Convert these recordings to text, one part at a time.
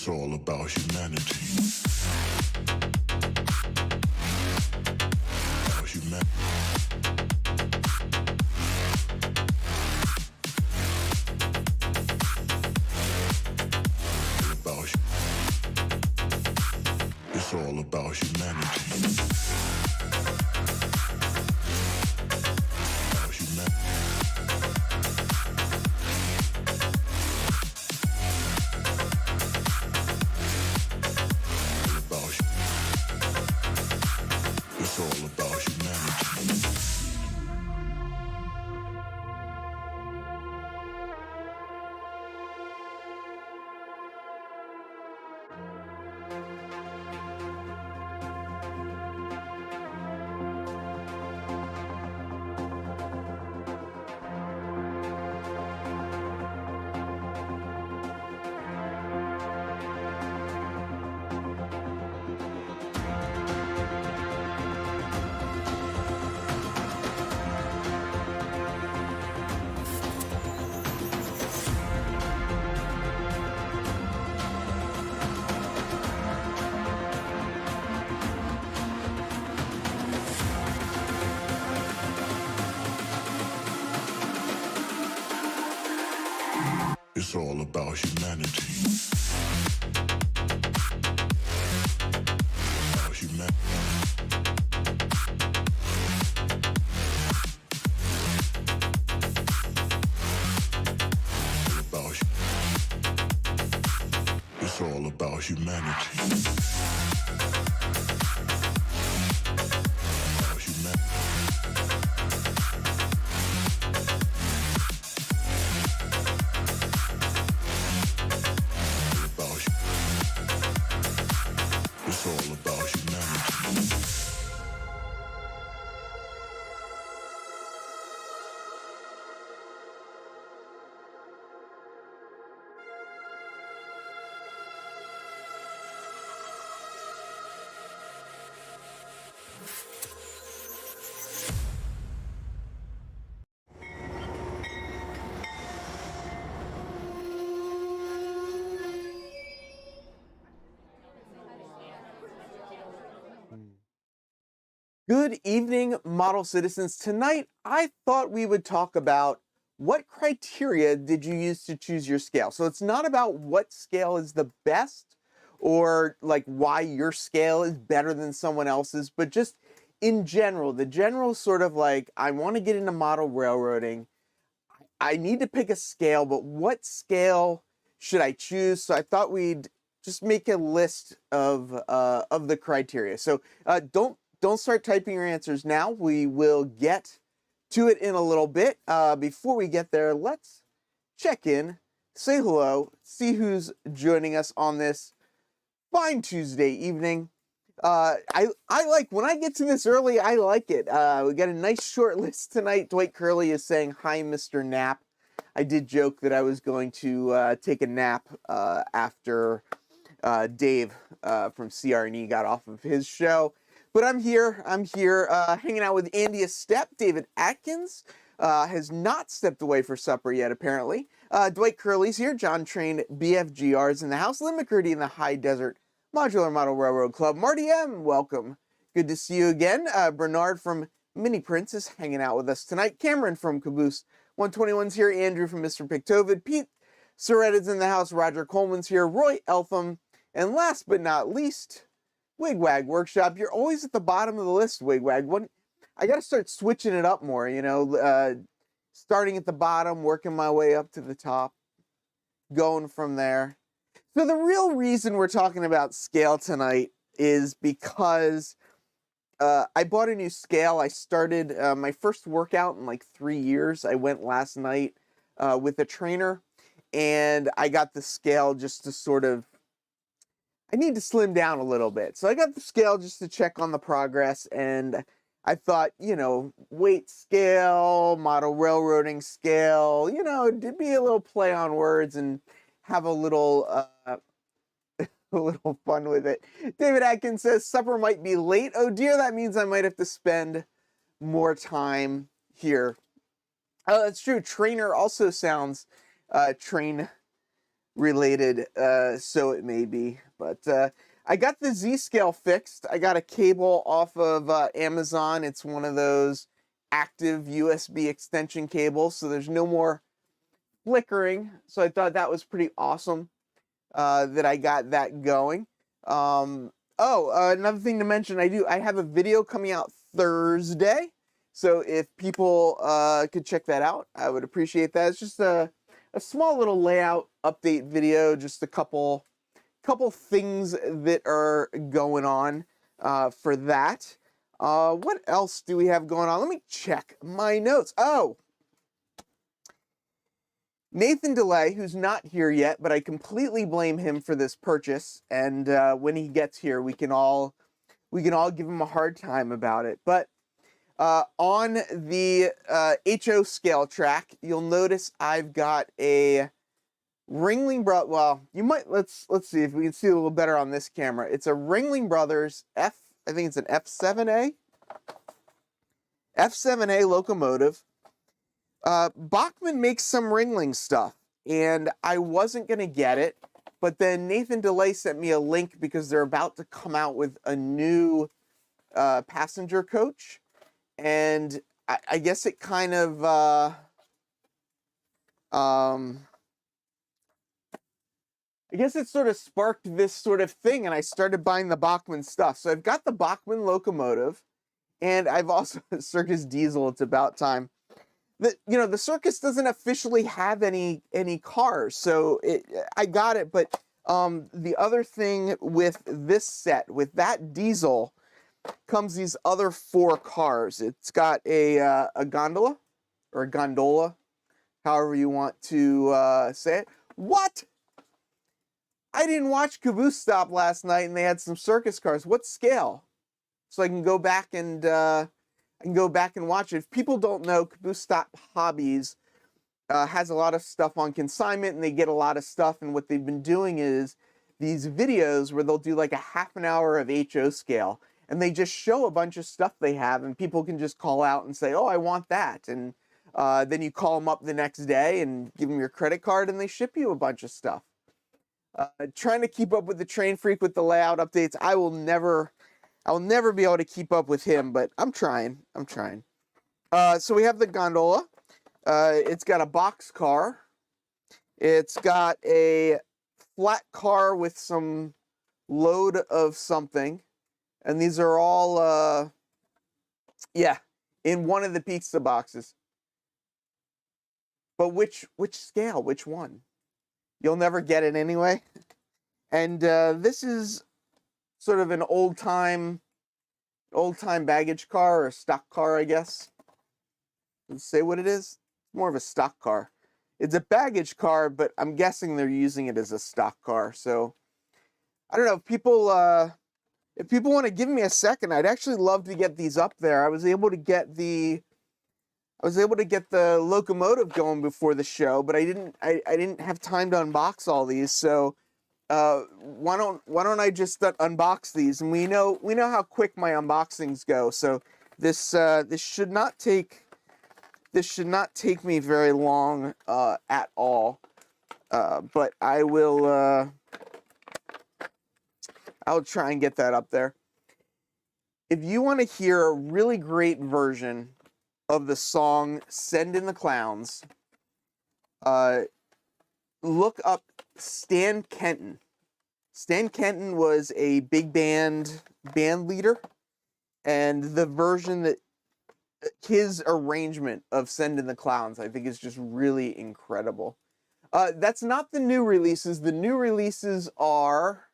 It's all about humanity. About humanity. It's all about humanity. About humanity. It's all about humanity. It's all about humanity. About humanity. It's all about humanity. About humanity. It's all about humanity. Good evening, model citizens. Tonight, I thought we would talk about what criteria did you use to choose your scale. So it's not about what scale is the best or like why your scale is better than someone else's, but just in general, the general sort of like, I want to get into model railroading. I need to pick a scale, but what scale should I choose? So I thought we'd just make a list of the criteria. So don't start typing your answers now. We will get to it in a little bit. Before we get there, let's check in, say hello, see who's joining us on this fine Tuesday evening. I like, when I get to this early, I like it. We got a nice short list tonight. Dwight Curley is saying, hi, Mr. Nap. I did joke that I was going to take a nap after Dave from CRNE got off of his show. But I'm here hanging out with Andy Estep. David Atkins has not stepped away for supper yet, apparently. Dwight Curley's here. John Train BFGR's in the house. Lynn McCurdy in the High Desert Modular Model Railroad Club. Marty M., welcome. Good to see you again. Bernard from Mini Prince is hanging out with us tonight. Cameron from Caboose 121's here. Andrew from Mr. Pictovid. Pete Soretta's in the house. Roger Coleman's here. Roy Eltham. And last but not least, Wigwag Workshop. You're always at the bottom of the list, Wigwag. I got to start switching it up more, you know, starting at the bottom, working my way up to the top, going from there. So the real reason we're talking about scale tonight is because I bought a new scale. I started my first workout in like 3 years. I went last night with a trainer, and I got the scale just to sort of, I need to slim down a little bit. So I got the scale just to check on the progress, and I thought, you know, weight scale, model railroading scale, you know, it'd be a little play on words and have a little a little fun with it. David Atkins says, supper might be late. Oh dear, that means I might have to spend more time here. Oh, that's true. Trainer also sounds train related, so it may be. But I got the Z scale fixed. I got a cable off of Amazon. It's one of those active USB extension cables, so there's no more flickering. So I thought that was pretty awesome that I got that going. Another thing to mention, I have a video coming out Thursday. So if people could check that out, I would appreciate that. It's just a small little layout update video, just a couple things that are going on for that. What else do we have going on? Let me check my notes. Oh, Nathan DeLay, who's not here yet, but I completely blame him for this purchase. And when he gets here, we can all give him a hard time about it. But on the HO scale track, you'll notice I've got a Ringling Brothers. Well, you might let's see if we can see a little better on this camera. It's a Ringling Brothers I think it's an F7A locomotive. Bachmann makes some Ringling stuff, and I wasn't gonna get it, but then Nathan DeLay sent me a link because they're about to come out with a new passenger coach, and I guess it kind of I guess it sort of sparked this sort of thing, and I started buying the Bachmann stuff. So I've got the Bachmann locomotive, and I've also Circus Diesel. It's about time. The circus doesn't officially have any cars, so I got it. But the other thing with this set, with that diesel, comes these other 4 cars. It's got a gondola, or a gondola, however you want to say it. What? I didn't watch Caboose Stop last night, and they had some circus cars. What scale? So I can go back and watch it. If people don't know, Caboose Stop Hobbies has a lot of stuff on consignment, and they get a lot of stuff. And what they've been doing is these videos where they'll do like a half an hour of HO scale, and they just show a bunch of stuff they have, and people can just call out and say, "Oh, I want that," and then you call them up the next day and give them your credit card, and they ship you a bunch of stuff. Trying to keep up with the Train Freak with the layout updates. I will never be able to keep up with him, but I'm trying. So we have the gondola. It's got a box car. It's got a flat car with some load of something. And these are all, in one of the pizza boxes. But which scale? Which one? You'll never get it anyway. And this is sort of an old-time baggage car, or stock car, I guess. Let's say what it is. More of a stock car. It's a baggage car, but I'm guessing they're using it as a stock car. So I don't know, if people want to give me a second, I'd actually love to get these up there. I was able to get the locomotive going before the show, but I didn't have time to unbox all these. So why don't I just unbox these? And we know how quick my unboxings go. So this should not take me very long at all. But I'll try and get that up there. If you want to hear a really great version of the song "Send in the Clowns," look up Stan Kenton. Stan Kenton was a big band leader, and the version that his arrangement of "Send in the Clowns" I think is just really incredible. That's not the new releases. The new releases are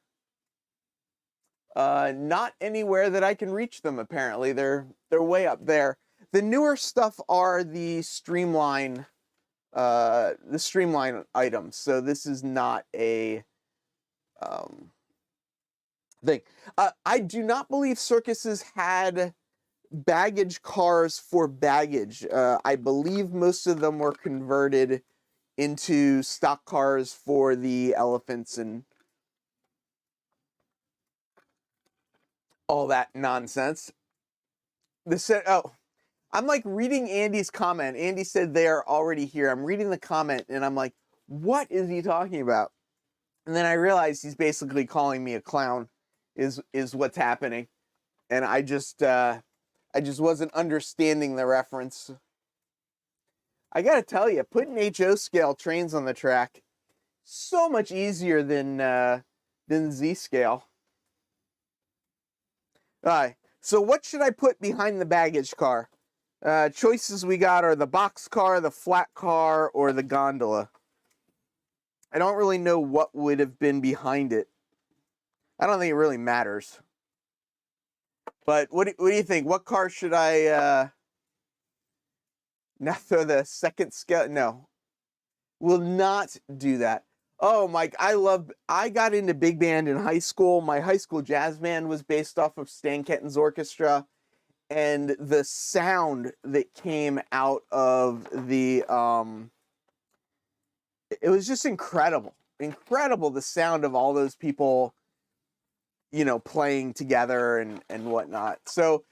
not anywhere that I can reach them. Apparently, they're way up there. The newer stuff are the streamline items. So this is not a thing. I do not believe circuses had baggage cars for baggage. I believe most of them were converted into stock cars for the elephants and all that nonsense. I'm like reading Andy's comment. Andy said they are already here. I'm reading the comment and I'm like, what is he talking about? And then I realized he's basically calling me a clown is what's happening. And I just wasn't understanding the reference. I gotta tell you, putting HO scale trains on the track, so much easier than Z scale. All right, so what should I put behind the baggage car? Choices we got are the box car, the flat car, or the gondola. I don't really know what would have been behind it. I don't think it really matters. But what do you think? What car should I now throw the second scale? No, will not do that. Oh, Mike, I got into big band in high school. My high school jazz band was based off of Stan Kenton's orchestra, and the sound that came out of the it was just incredible. Incredible, the sound of all those people, you know, playing together and whatnot. So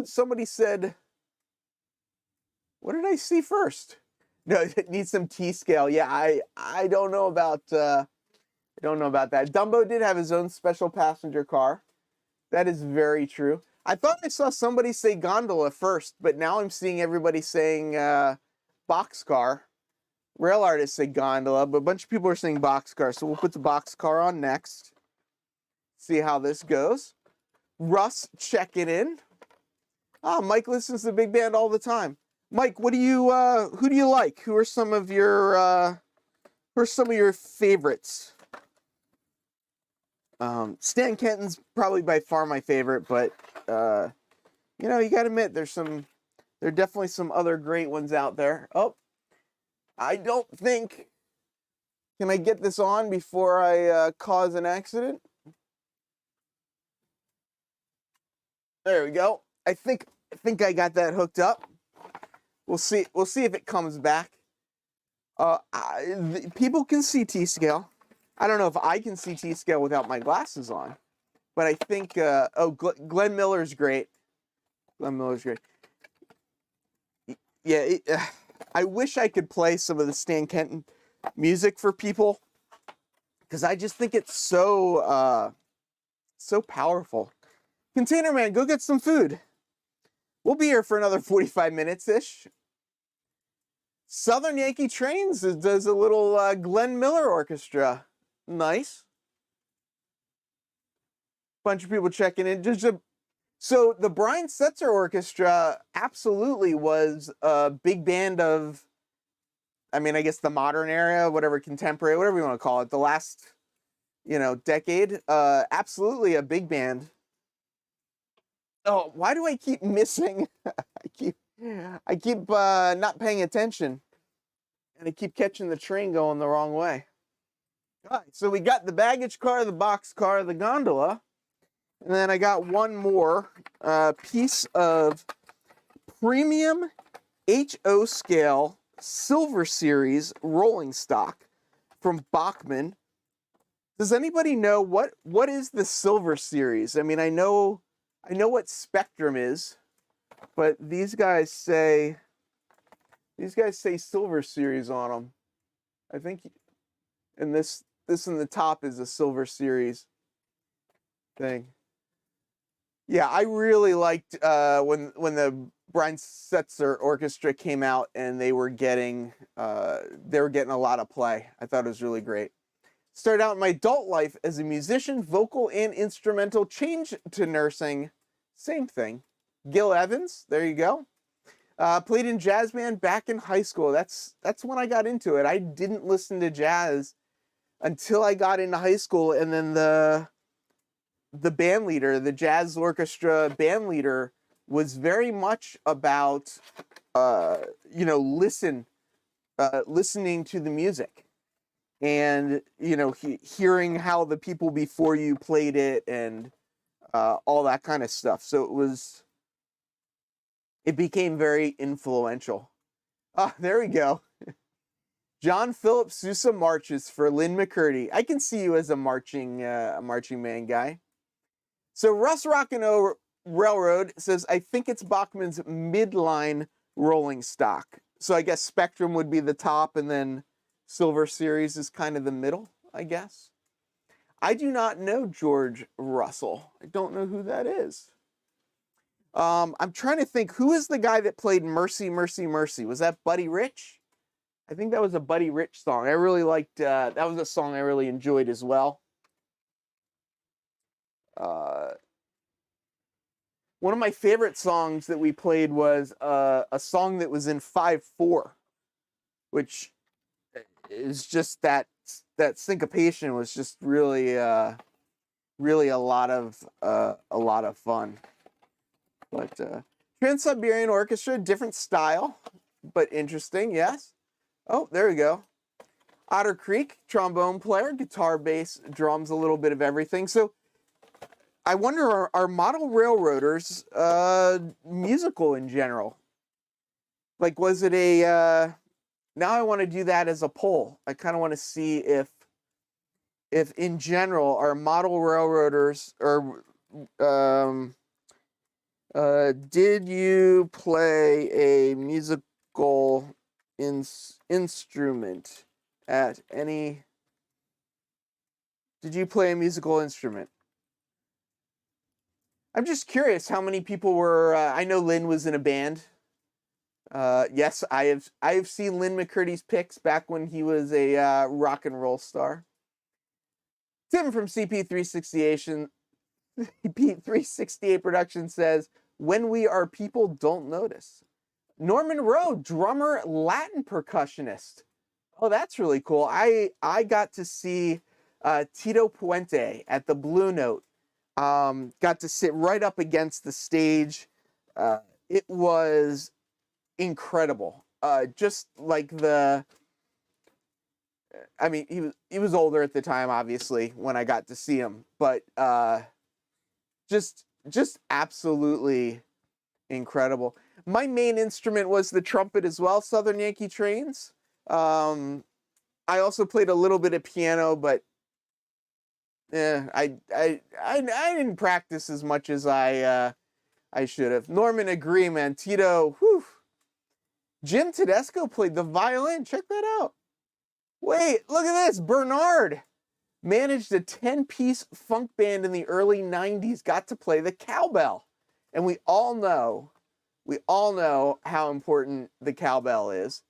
somebody said, what did I see first? No, it needs some T scale. Yeah, I don't know about that. Dumbo did have his own special passenger car. That is very true. I thought I saw somebody say gondola first, but now I'm seeing everybody saying boxcar. Rail artists say gondola, but a bunch of people are saying boxcar. So we'll put the boxcar on next. See how this goes. Russ checking in. Mike listens to big band all the time. Mike, what do you who do you like? Who are some of your favorites? Stan Kenton's probably by far my favorite, but you know, you gotta admit there are definitely some other great ones out there. Oh, I don't think, can I get this on before I cause an accident? There we go. I think I got that hooked up. We'll see if it comes back. People can see T-scale. I don't know if I can see T-scale without my glasses on, but I think, Glenn Miller's great. Glenn Miller's great. Yeah, I wish I could play some of the Stan Kenton music for people, because I just think it's so powerful. Container Man, go get some food. We'll be here for another 45 minutes-ish. Southern Yankee Trains does a little Glenn Miller Orchestra. Nice. Bunch of people checking in. So the Brian Setzer Orchestra absolutely was a big band of, I mean, I guess the modern era, whatever, contemporary, whatever you want to call it, the last, you know, decade. Absolutely a big band. Oh, why do I keep missing? I keep not paying attention, and I keep catching the train going the wrong way. All right, so we got the baggage car, the box car, the gondola, and then I got one more piece of premium HO scale Silver Series rolling stock from Bachmann. Does anybody know what is the Silver Series? I mean, I know what Spectrum is, but these guys say Silver Series on them. I think, and this in the top is a Silver Series thing. Yeah, I really liked when the Brian Setzer Orchestra came out and they were getting a lot of play. I thought it was really great. Started out in my adult life as a musician, vocal and instrumental, changed to nursing, same thing. Gil Evans, there you go. Played in jazz band back in high school. That's when I got into it. I didn't listen to jazz until I got into high school, and then the band leader, the jazz orchestra band leader, was very much about you know, listening to the music, and you know, hearing how the people before you played it, and all that kind of stuff. So it became very influential. There we go. John Philip Sousa marches for Lynn McCurdy. I can see you as a marching man guy. So Russ Rockin' Railroad says, I think it's Bachmann's midline rolling stock. So I guess Spectrum would be the top, and then Silver Series is kind of the middle. I guess. I do not know George Russell. I don't know who that is. I'm trying to think, who is the guy that played Mercy, Mercy, Mercy? Was that Buddy Rich? I think that was a Buddy Rich song. I really liked, that was a song I really enjoyed as well. One of my favorite songs that we played was a song that was in 5/4, which is just that syncopation was just really really a lot of fun. But Trans-Siberian Orchestra, different style, but interesting. Yes. Oh, there we go. Otter Creek, trombone player, guitar, bass, drums, a little bit of everything. So I wonder, are model railroaders musical in general? Like, was it a... now I want to do that as a poll. I kind of want to see if in general, are model railroaders, or did you play a musical instrument at any... Did you play a musical instrument? I'm just curious how many people were... I know Lynn was in a band. Yes, I have seen Lynn McCurdy's pics back when he was a rock and roll star. Tim from CP368 Production says, "When we are people, don't notice." Norman Rowe, drummer, Latin percussionist. Oh, that's really cool. I got to see Tito Puente at the Blue Note. Got to sit right up against the stage. It was incredible. Just like I mean, he was older at the time, obviously, when I got to see him, but just absolutely incredible. My main instrument was the trumpet as well, Southern Yankee Trains. I also played a little bit of piano, but I didn't practice as much as I should have. Norman, agree, man. Tito, whew. Jim Tedesco played the violin. Check that out. Wait, look at this. Bernard managed a 10-piece funk band in the early 90s, got to play the cowbell. And we all know how important the cowbell is.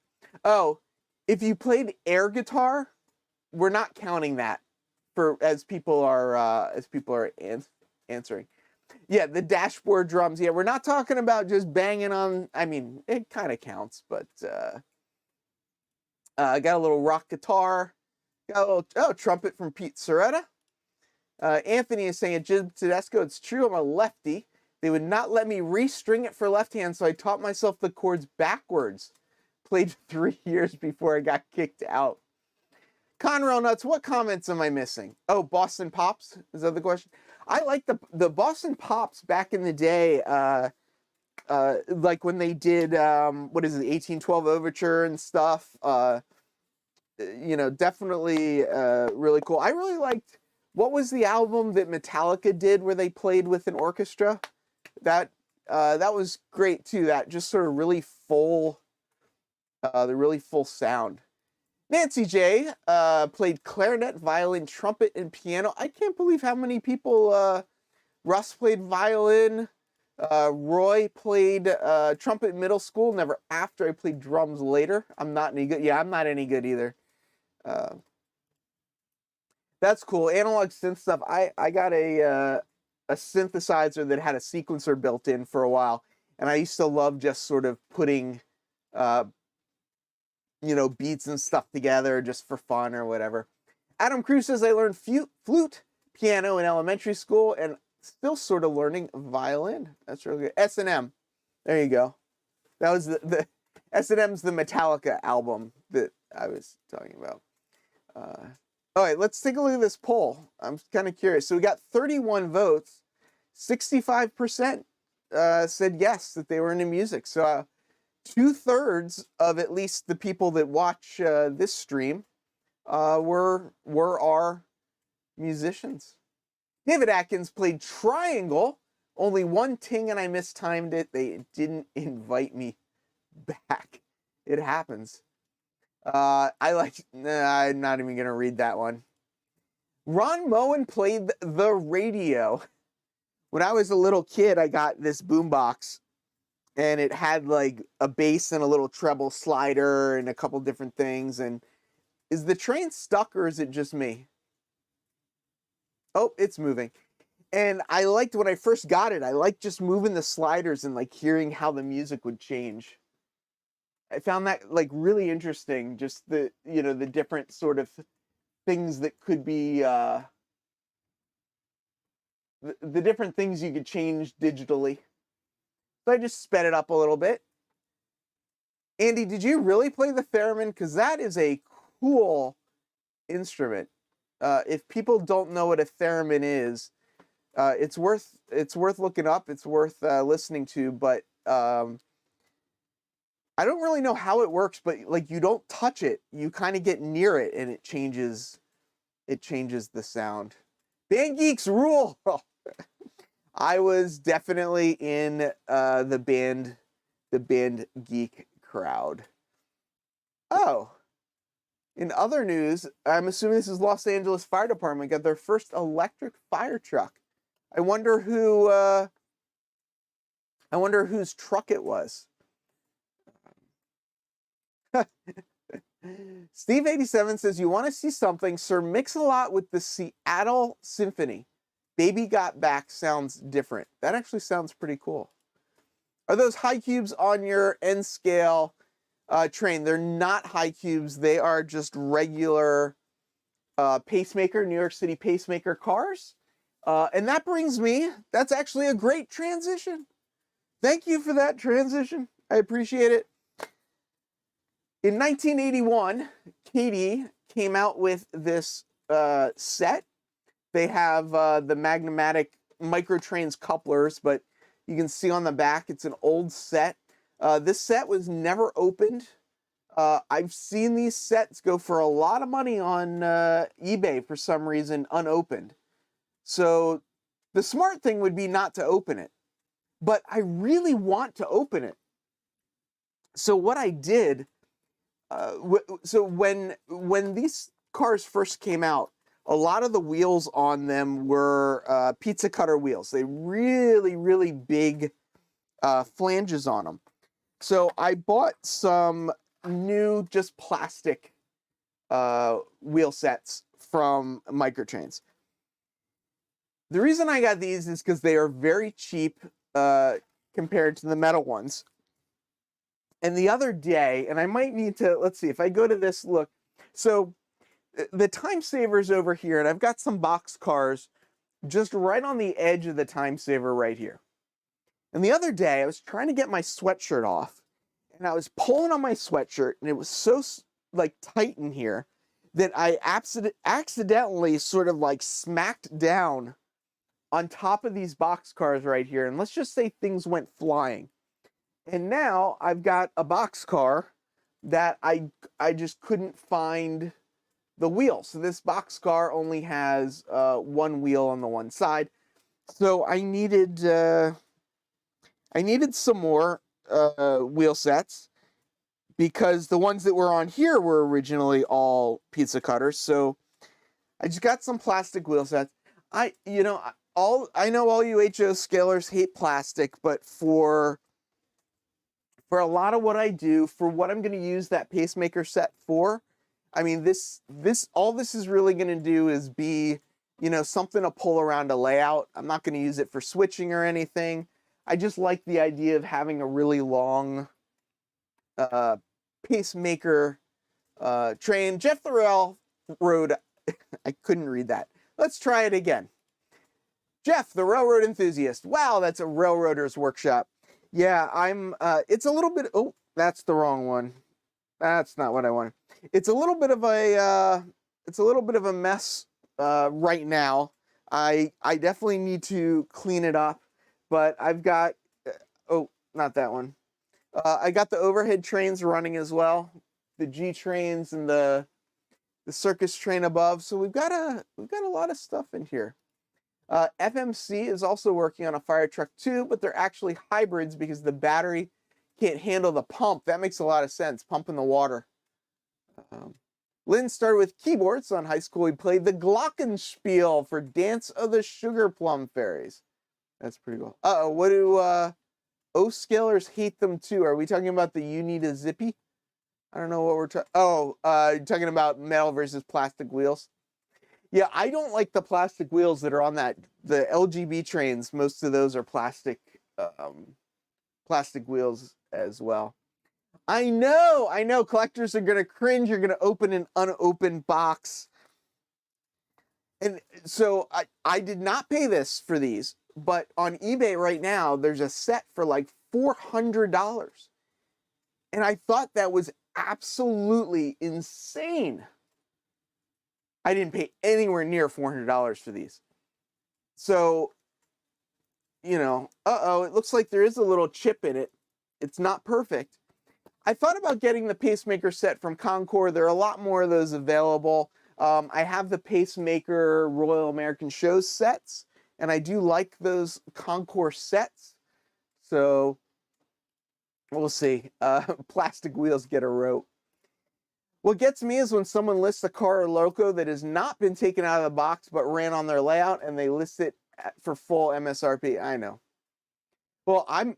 Oh, if you played air guitar, we're not counting that as people are answering. Yeah, the dashboard drums. Yeah, we're not talking about just banging on. I mean, it kind of counts, but I got a little rock guitar. Got a little trumpet from Pete Soretta. Anthony is saying, Jim Tedesco, it's true, I'm a lefty. They would not let me restring it for left hand, so I taught myself the chords backwards. Played 3 years before I got kicked out. Conrail Nuts, what comments am I missing? Oh, Boston Pops? Is that the question? I like the Boston Pops back in the day, like when they did, what is it, 1812 Overture and stuff. You know, definitely really cool. I really liked, what was the album that Metallica did where they played with an orchestra? That was great too. That just sort of really full, the really full sound. Nancy J played clarinet, violin, trumpet, and piano. I can't believe how many people. Russ played violin. Roy played trumpet in middle school. Never after. I played drums later. I'm not any good. Yeah, I'm not any good either. That's cool. Analog synth stuff. I got a synthesizer that had a sequencer built in for a while, and I used to love just sort of putting you know, beats and stuff together just for fun or whatever. Adam Cruz says, I learned flute, piano in elementary school, and still sort of learning violin. That's really good. S&M. There you go. That was the S&M's the Metallica album that I was talking about. All right, let's take a look at this poll. I'm kind of curious. So we got 31 votes. 65% said yes, that they were into music. So 2/3 of at least the people that watch this stream were our musicians. David Atkins played triangle. Only one ting and I mistimed it. They didn't invite me back. It happens. I'm not even going to read that one. Ron Moen played the radio. When I was a little kid, I got this boombox, and it had like a bass and a little treble slider and a couple different things. And is the train stuck or is it just me? Oh, it's moving. And I liked when I first got it, I liked just moving the sliders and like hearing how the music would change. I found that like really interesting, just the, the different sort of things that could be, the different things you could change digitally. So I just sped it up a little bit. Andy, did you really play the theremin? Because that is a cool instrument. If people don't know what a theremin is, it's worth looking up. It's worth listening to. But I don't really know how it works. But like, you don't touch it. You kind of get near it, and it changes. It changes the sound. Band geeks rule. I was definitely in the band geek crowd. Oh, in other news, I'm assuming this is Los Angeles Fire Department got their first electric fire truck. I wonder whose truck it was. Steve87 says, you want to see something? Sir Mix-a-Lot with the Seattle Symphony. Baby Got Back sounds different. That actually sounds pretty cool. Are those high cubes on your N scale train? They're not high cubes. They are just regular pacemaker, New York City pacemaker cars. And that brings me, that's actually a great transition. Thank you for that transition. I appreciate it. In 1981, Katie came out with this set. They have the Magnamatic Microtrains couplers, but you can see on the back, it's an old set. This set was never opened. I've seen these sets go for a lot of money on eBay for some reason, unopened. So the smart thing would be not to open it. But I really want to open it. So what I did, so when these cars first came out, a lot of the wheels on them were pizza cutter wheels. They really, really big flanges on them. So I bought some new just plastic wheel sets from Microtrains. The reason I got these is because they are very cheap compared to the metal ones. And the other day, and I might need to, let's see, if I go to this, look. So the time saver's over here, and I've got some box cars just right on the edge of the time saver right here. And the other day, I was trying to get my sweatshirt off, and I was pulling on my sweatshirt, and it was so like tight in here that I accidentally sort of like smacked down on top of these box cars right here, and let's just say things went flying. And now I've got a box car that I just couldn't find the wheel. So this box car only has one wheel on the one side. So I needed some more wheel sets because the ones that were on here were originally all pizza cutters. So I just got some plastic wheel sets. I know all you HO scalers hate plastic, but for a lot of what I do, for what I'm going to use that pacemaker set for, I mean, all this is really going to do is be, something to pull around a layout. I'm not going to use it for switching or anything. I just like the idea of having a really long pacemaker train. Jeff Thorell wrote, I couldn't read that. Let's try it again. Jeff, the railroad enthusiast. Wow, that's a railroader's workshop. Yeah, it's a little bit, oh, that's the wrong one. That's not what I wanted. It's a little bit of a mess right now. I definitely need to clean it up, but I've got, oh, not that one. I got the overhead trains running as well, the G trains and the circus train above. So we've got a lot of stuff in here. FMC is also working on a fire truck too, but they're actually hybrids because the battery can't handle the pump. That makes a lot of sense, pumping the water. Lynn started with keyboards. So in high school, he played the glockenspiel for Dance of the Sugar Plum Fairies. That's pretty cool. Uh-oh, what do O-scalers hate them too? Are we talking about the you need a zippy? I don't know what we're talking. Oh, talking about metal versus plastic wheels. Yeah, I don't like the plastic wheels that are on the LGB trains. Most of those are plastic wheels as well. I know. Collectors are gonna cringe. You're gonna open an unopened box. And so I did not pay this for these, but on eBay right now, there's a set for like $400. And I thought that was absolutely insane. I didn't pay anywhere near $400 for these. So, you know, it looks like there is a little chip in it. It's not perfect. I thought about getting the pacemaker set from Concord. There are a lot more of those available. I have the pacemaker Royal American Shows sets, and I do like those Concord sets. So we'll see. Plastic wheels get a rope. What gets me is when someone lists a car or loco that has not been taken out of the box but ran on their layout and they list it for full MSRP. I know. Well, I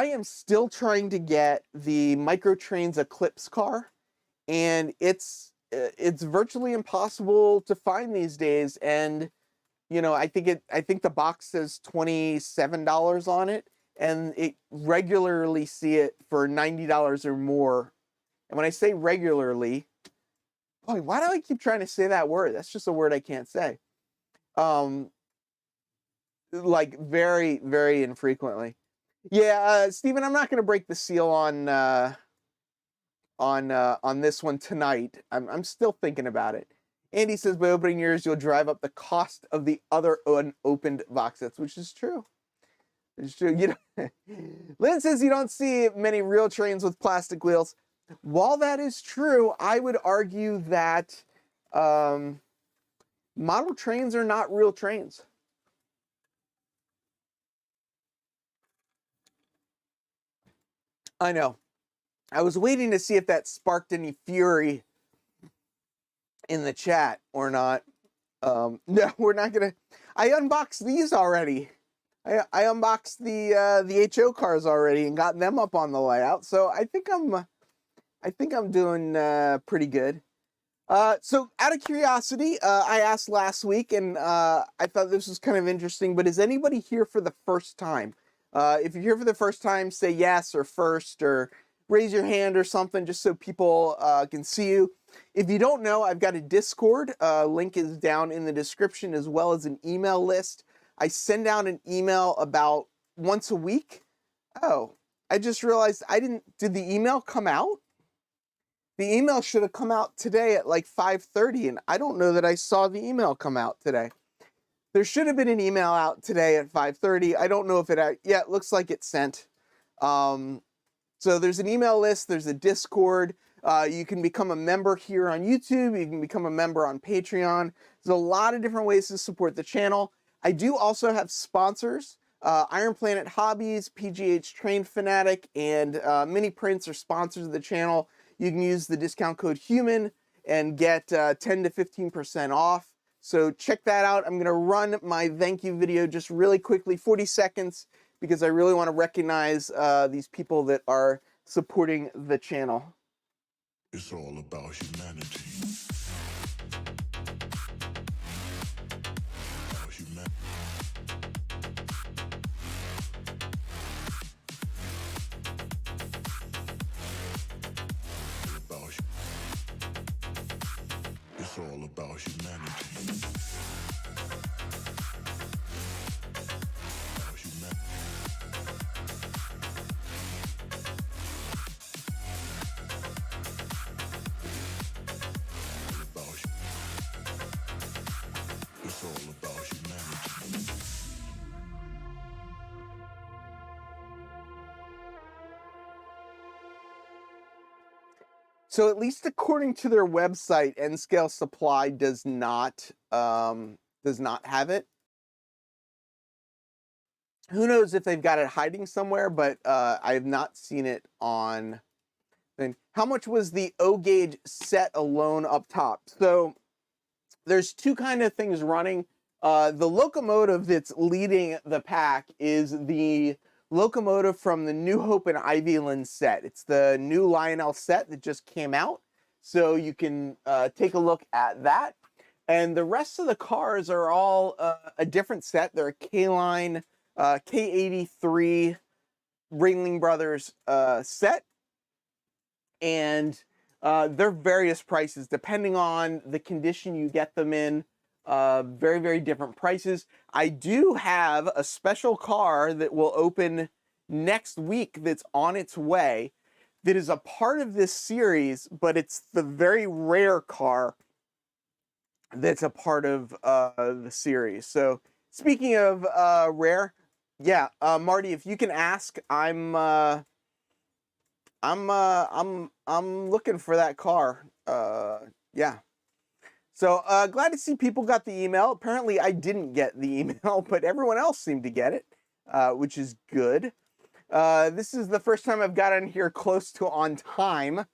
am still trying to get the Microtrains Eclipse car, and it's virtually impossible to find these days. And you know, I think the box says $27 on it, and it regularly see it for $90 or more. And when I say regularly, boy, why do I keep trying to say that word? That's just a word I can't say. Like very, very infrequently. Yeah, Stephen, I'm not going to break the seal on this one tonight. I'm still thinking about it. Andy says by opening yours, you'll drive up the cost of the other unopened box sets, which is true. It's true. You know, Lynn says you don't see many real trains with plastic wheels. While that is true, I would argue that model trains are not real trains. I know. I was waiting to see if that sparked any fury in the chat or not. No, we're not gonna. I unboxed these already. I unboxed the HO cars already and got them up on the layout. So I think I'm doing pretty good. So out of curiosity, I asked last week, and I thought this was kind of interesting. But is anybody here for the first time? If you're here for the first time, say yes or first or raise your hand or something, just so people can see you. If you don't know, I've got a Discord. Link is down in the description, as well as an email list. I send out an email about once a week. Oh, I just realized did the email come out? The email should have come out today at like 5:30, and I don't know that I saw the email come out today. There should have been an email out today at 5:30. I don't know if it looks like it's sent. So there's an email list, there's a Discord. You can become a member here on YouTube. You can become a member on Patreon. There's a lot of different ways to support the channel. I do also have sponsors. Iron Planet Hobbies, PGH Train Fanatic, and Mini Prints are sponsors of the channel. You can use the discount code HUMAN and get 10 to 15% off. So check that out. I'm going to run my thank you video just really quickly, 40 seconds, because I really want to recognize these people that are supporting the channel. It's all about humanity. About humanity. It's all about humanity. About humanity. It's all about humanity. So at least according to their website, N-Scale Supply does not have it. Who knows if they've got it hiding somewhere, but I have not seen it on Then how much was the O gauge set alone up top? So there's two kind of things running. The locomotive that's leading the pack is the locomotive from the New Hope and Ivyland set. It's the new Lionel set that just came out. So you can take a look at that. And the rest of the cars are all a different set. They're a K-Line, K83 Ringling Brothers set. And they're various prices depending on the condition you get them in. Very, very different prices. I do have a special car that will open next week that's on its way that is a part of this series, but it's the very rare car that's a part of the series. So speaking of rare, yeah, Marty, if you can ask, I'm looking for that car. Yeah. So glad to see people got the email. Apparently I didn't get the email, but everyone else seemed to get it, which is good. This is the first time I've gotten here close to on time.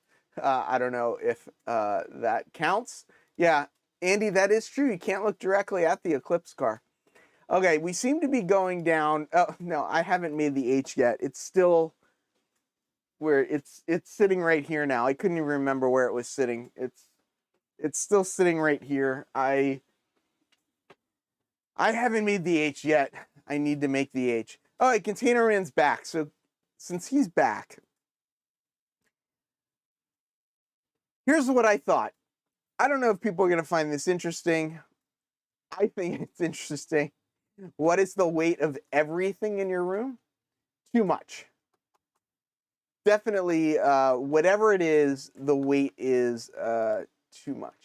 I don't know if that counts. Yeah, Andy, that is true. You can't look directly at the Eclipse car. Okay, we seem to be going down. Oh, no, I haven't made the H yet. It's still where it's sitting right here now. I couldn't even remember where it was sitting. It's still sitting right here. I haven't made the H yet. I need to make the H. Oh, right, Container Man's back. So since he's back, here's what I thought. I don't know if people are going to find this interesting. I think it's interesting. What is the weight of everything in your room? Too much. Definitely, whatever it is, the weight is too much.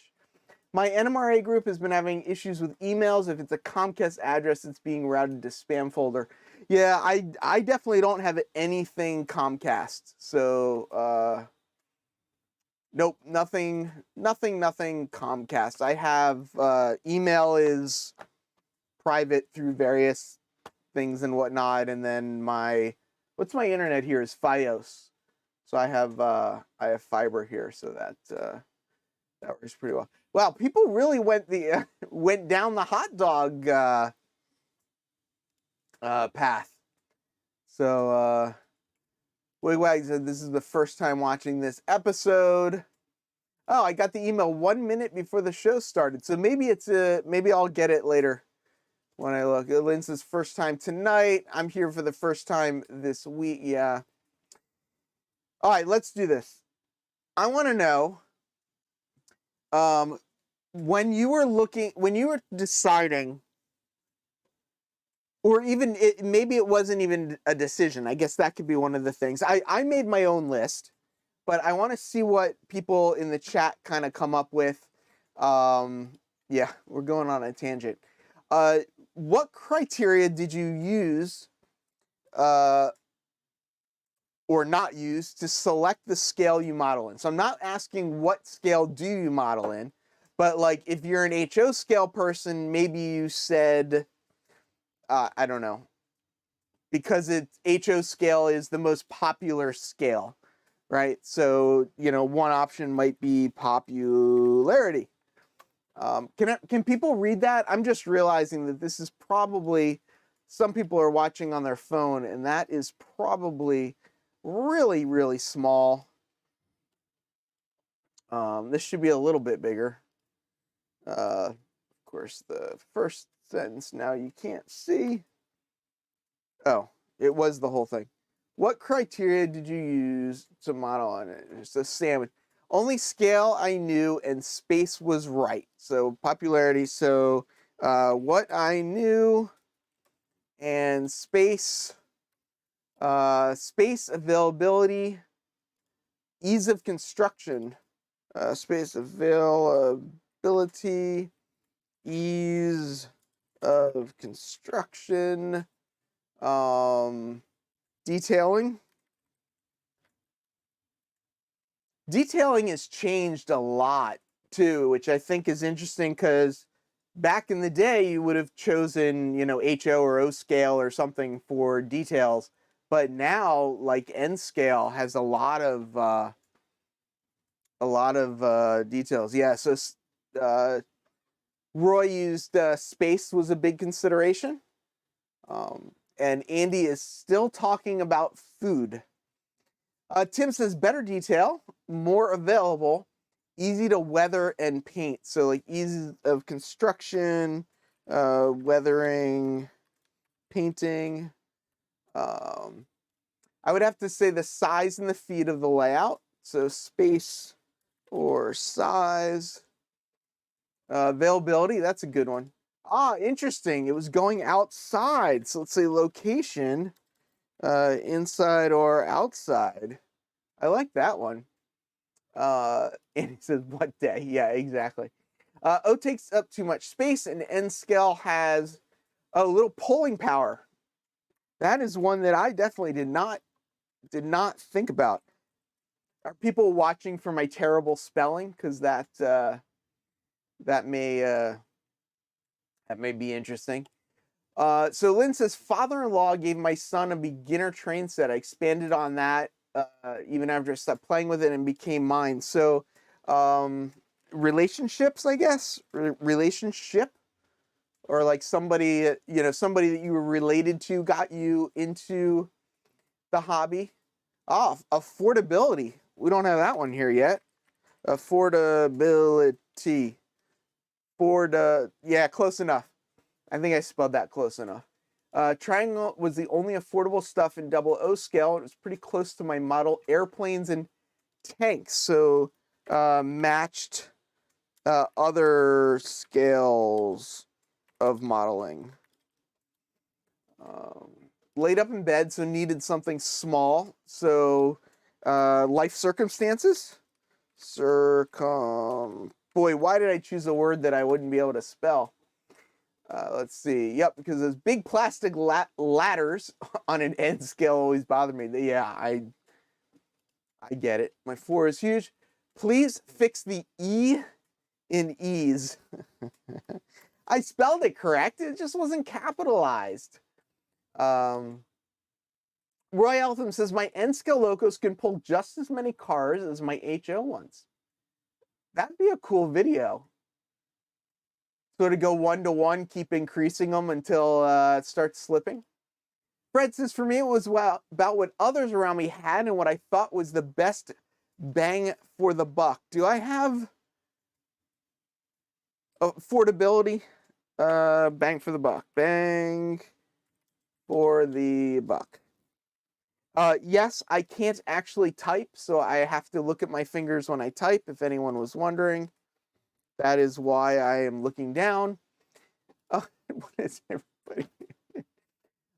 My NMRA group has been having issues with emails. If it's a Comcast address, it's being routed to spam folder. Yeah, I definitely don't have anything Comcast. So, nope, nothing Comcast. I have, email is private through various things and whatnot. And then what's my internet here is Fios. So I have fiber here. So that works pretty well. Wow, people really went down the hot dog path. So Wigwag said this is the first time watching this episode. Oh, I got the email 1 minute before the show started. So maybe maybe I'll get it later when I look. Lynn says first time tonight. I'm here for the first time this week. Yeah. All right, let's do this. I want to know. When you were deciding, or even maybe it wasn't even a decision. I guess that could be one of the things. I made my own list, but I want to see what people in the chat kind of come up with. Yeah, we're going on a tangent. What criteria did you use, or not use to select the scale you model in? So I'm not asking what scale do you model in, but like if you're an HO scale person, maybe you said, I don't know, because HO scale is the most popular scale, right? So, one option might be popularity. Can people read that? I'm just realizing that this is probably, some people are watching on their phone, and that is probably really, really small. This should be a little bit bigger. Of course, the first sentence now you can't see. Oh, it was the whole thing. What criteria did you use to model on it? It's a salmon. Only scale I knew and space was right. So popularity. So what I knew and space. Space availability, ease of construction, space availability, ease of construction, detailing. Detailing has changed a lot too, which I think is interesting because back in the day you would have chosen, HO or O scale or something for details. But now, like N scale has a lot of a lot of details. Yeah, so Roy used space was a big consideration. And Andy is still talking about food. Tim says better detail, more available, easy to weather and paint. So like ease of construction, weathering, painting. I would have to say the size and the feet of the layout. So space or size. Availability, that's a good one. Interesting. It was going outside. So let's say location, inside or outside. I like that one. And he says, what day? Yeah, exactly. O takes up too much space, and N scale has a little pulling power. That is one that I definitely did not think about. Are people watching for my terrible spelling? Because that may be interesting. So Lynn says, father-in-law gave my son a beginner train set. I expanded on that even after I stopped playing with it and became mine. So relationships, I guess, relationship, or like somebody, somebody that you were related to got you into the hobby. Affordability. We don't have that one here yet. Affordability. Yeah, close enough. I think I spelled that close enough. Triangle was the only affordable stuff in 00 scale. It was pretty close to my model airplanes and tanks. So matched other scales of modeling. Laid up in bed, so needed something small. So life circumstances. Boy, why did I choose a word that I wouldn't be able to spell? Let's see. Yep, because those big plastic ladders on an N scale always bother me. Yeah, I get it. My 4 is huge. Please fix the E in ease. I spelled it correct. It just wasn't capitalized. Roy Eltham says, my N scale locos can pull just as many cars as my HO ones. That'd be a cool video. Sort of go 1-to-1, keep increasing them until it starts slipping. Fred says, for me, it was about what others around me had and what I thought was the best bang for the buck. Do I have affordability? Bang for the buck. Bang for the buck. Yes, I can't actually type, so I have to look at my fingers when I type, if anyone was wondering. That is why I am looking down. What is everybody?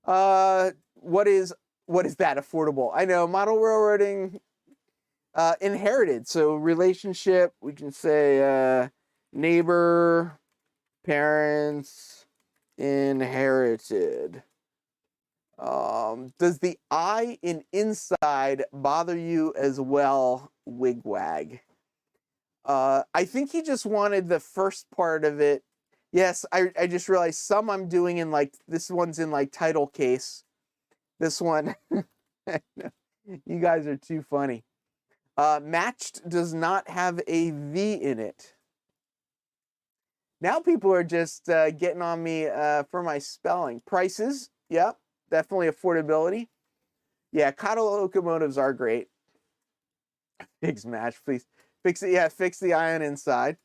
What is that affordable? I know, model railroading, inherited. So relationship, we can say neighbor, parents, inherited. Does the I in inside bother you as well, wigwag? I think he just wanted the first part of it. Yes, I just realized some I'm doing in like, this one's in like title case. This one, you guys are too funny. Matched does not have a V in it. Now people are just getting on me for my spelling. Prices, yep, definitely affordability. Yeah, Kata locomotives are great. Big smash, please. Fix it, yeah, fix the ion inside.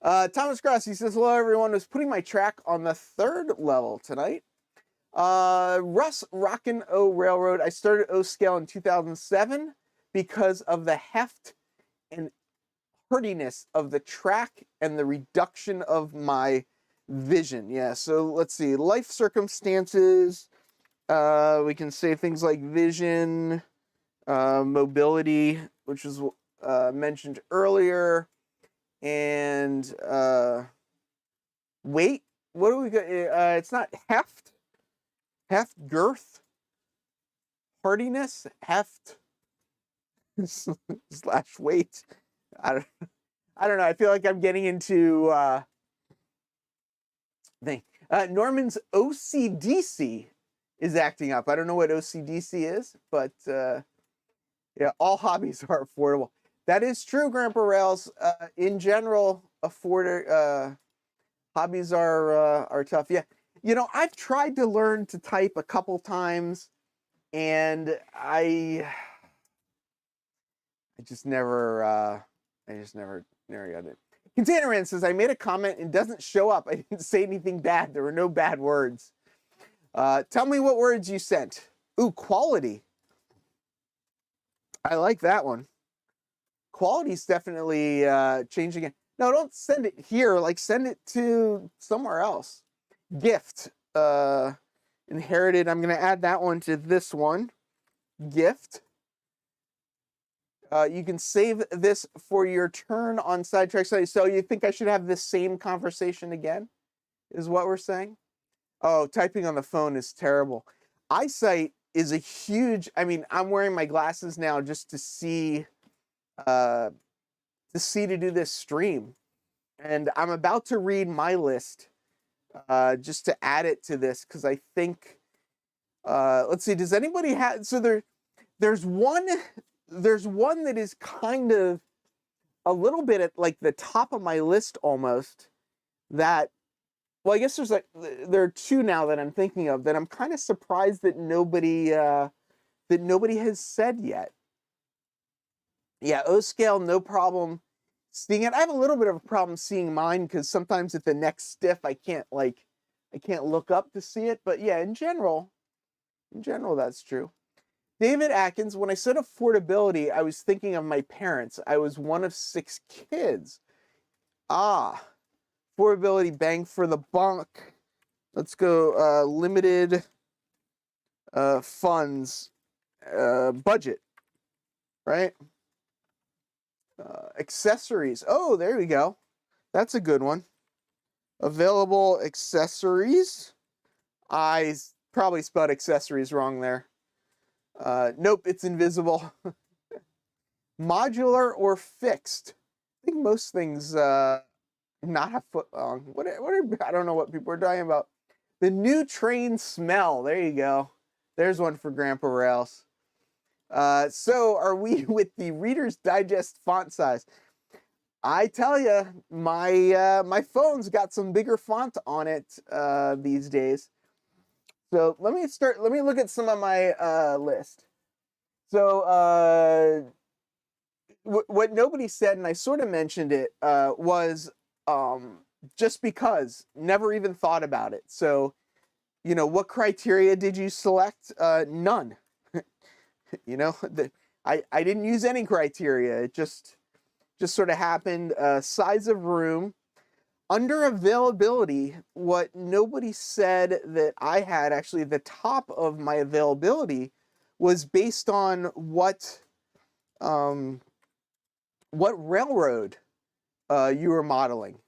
Thomas Cross, he says, hello everyone, was putting my track on the 3rd level tonight. Russ Rockin' O Railroad, I started O scale in 2007 because of the heft and hardiness of the track and the reduction of my vision. Yeah, so let's see, life circumstances, we can say things like vision, mobility, which is mentioned earlier, and weight. What do we got? It's not heft, girth, hardiness, heft slash weight. I don't know. I feel like I'm getting into thing. Norman's OCDC is acting up. I don't know what OCDC is, but yeah, all hobbies are affordable. That is true, Grandpa Rails. In general, hobbies are tough. Yeah, you know, I've tried to learn to type a couple times, and I just never got it. Containerman says I made a comment and doesn't show up. I didn't say anything bad. There were no bad words. Tell me what words you sent. Ooh, quality. I like that one. Quality's definitely changing it. No, don't send it here. Like, send it to somewhere else. Gift. Inherited. I'm going to add that one to this one. Gift. You can save this for your turn on Sidetrack Study. So you think I should have this same conversation again? Is what we're saying? Oh, typing on the phone is terrible. Eyesight is a huge, I mean, I'm wearing my glasses now just to see to do this stream. And I'm about to read my list just to add it to this, because I think, let's see, does anybody have, so there's one that is kind of a little bit at like the top of my list almost, that, well, I guess there are two now that I'm thinking of that I'm kind of surprised that nobody has said yet. Yeah, O scale, no problem seeing it. I have a little bit of a problem seeing mine because sometimes at the next stiff I can't look up to see it. But yeah, in general that's true. David Atkins, when I said affordability, I was thinking of my parents. I was one of 6 kids. Affordability, bang for the buck. Let's go limited funds budget, right? Accessories. Oh, there we go. That's a good one. Available accessories. I probably spelled accessories wrong there. Nope, it's invisible. Modular or fixed. I think most things not a foot long. I don't know what people are talking about. The new train smell. There you go. There's one for Grandpa Rails. So are we with the Reader's Digest font size? I tell you, my phone's got some bigger font on it these days. So let me look at some of my list. So what nobody said, and I sort of mentioned it, was just because, never even thought about it. So, you know, what criteria did you select? None. You know, I didn't use any criteria. It just sort of happened. Size of room. Under availability, what nobody said that I had, actually the top of my availability, was based on what railroad you were modeling.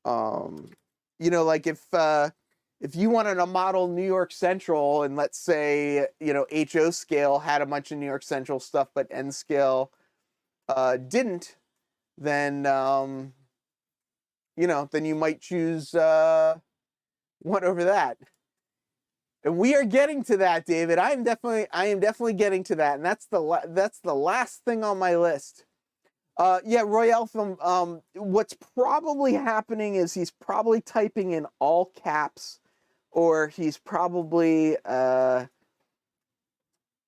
You know, like if you wanted to model New York Central, and let's say, you know, HO scale had a bunch of New York Central stuff, but N scale didn't, then you know, then you might choose one over that. And we are getting to that, David. I am definitely getting to that, and that's the last thing on my list. Yeah, Roy Eltham, what's probably happening is he's probably typing in all caps, or he's probably, I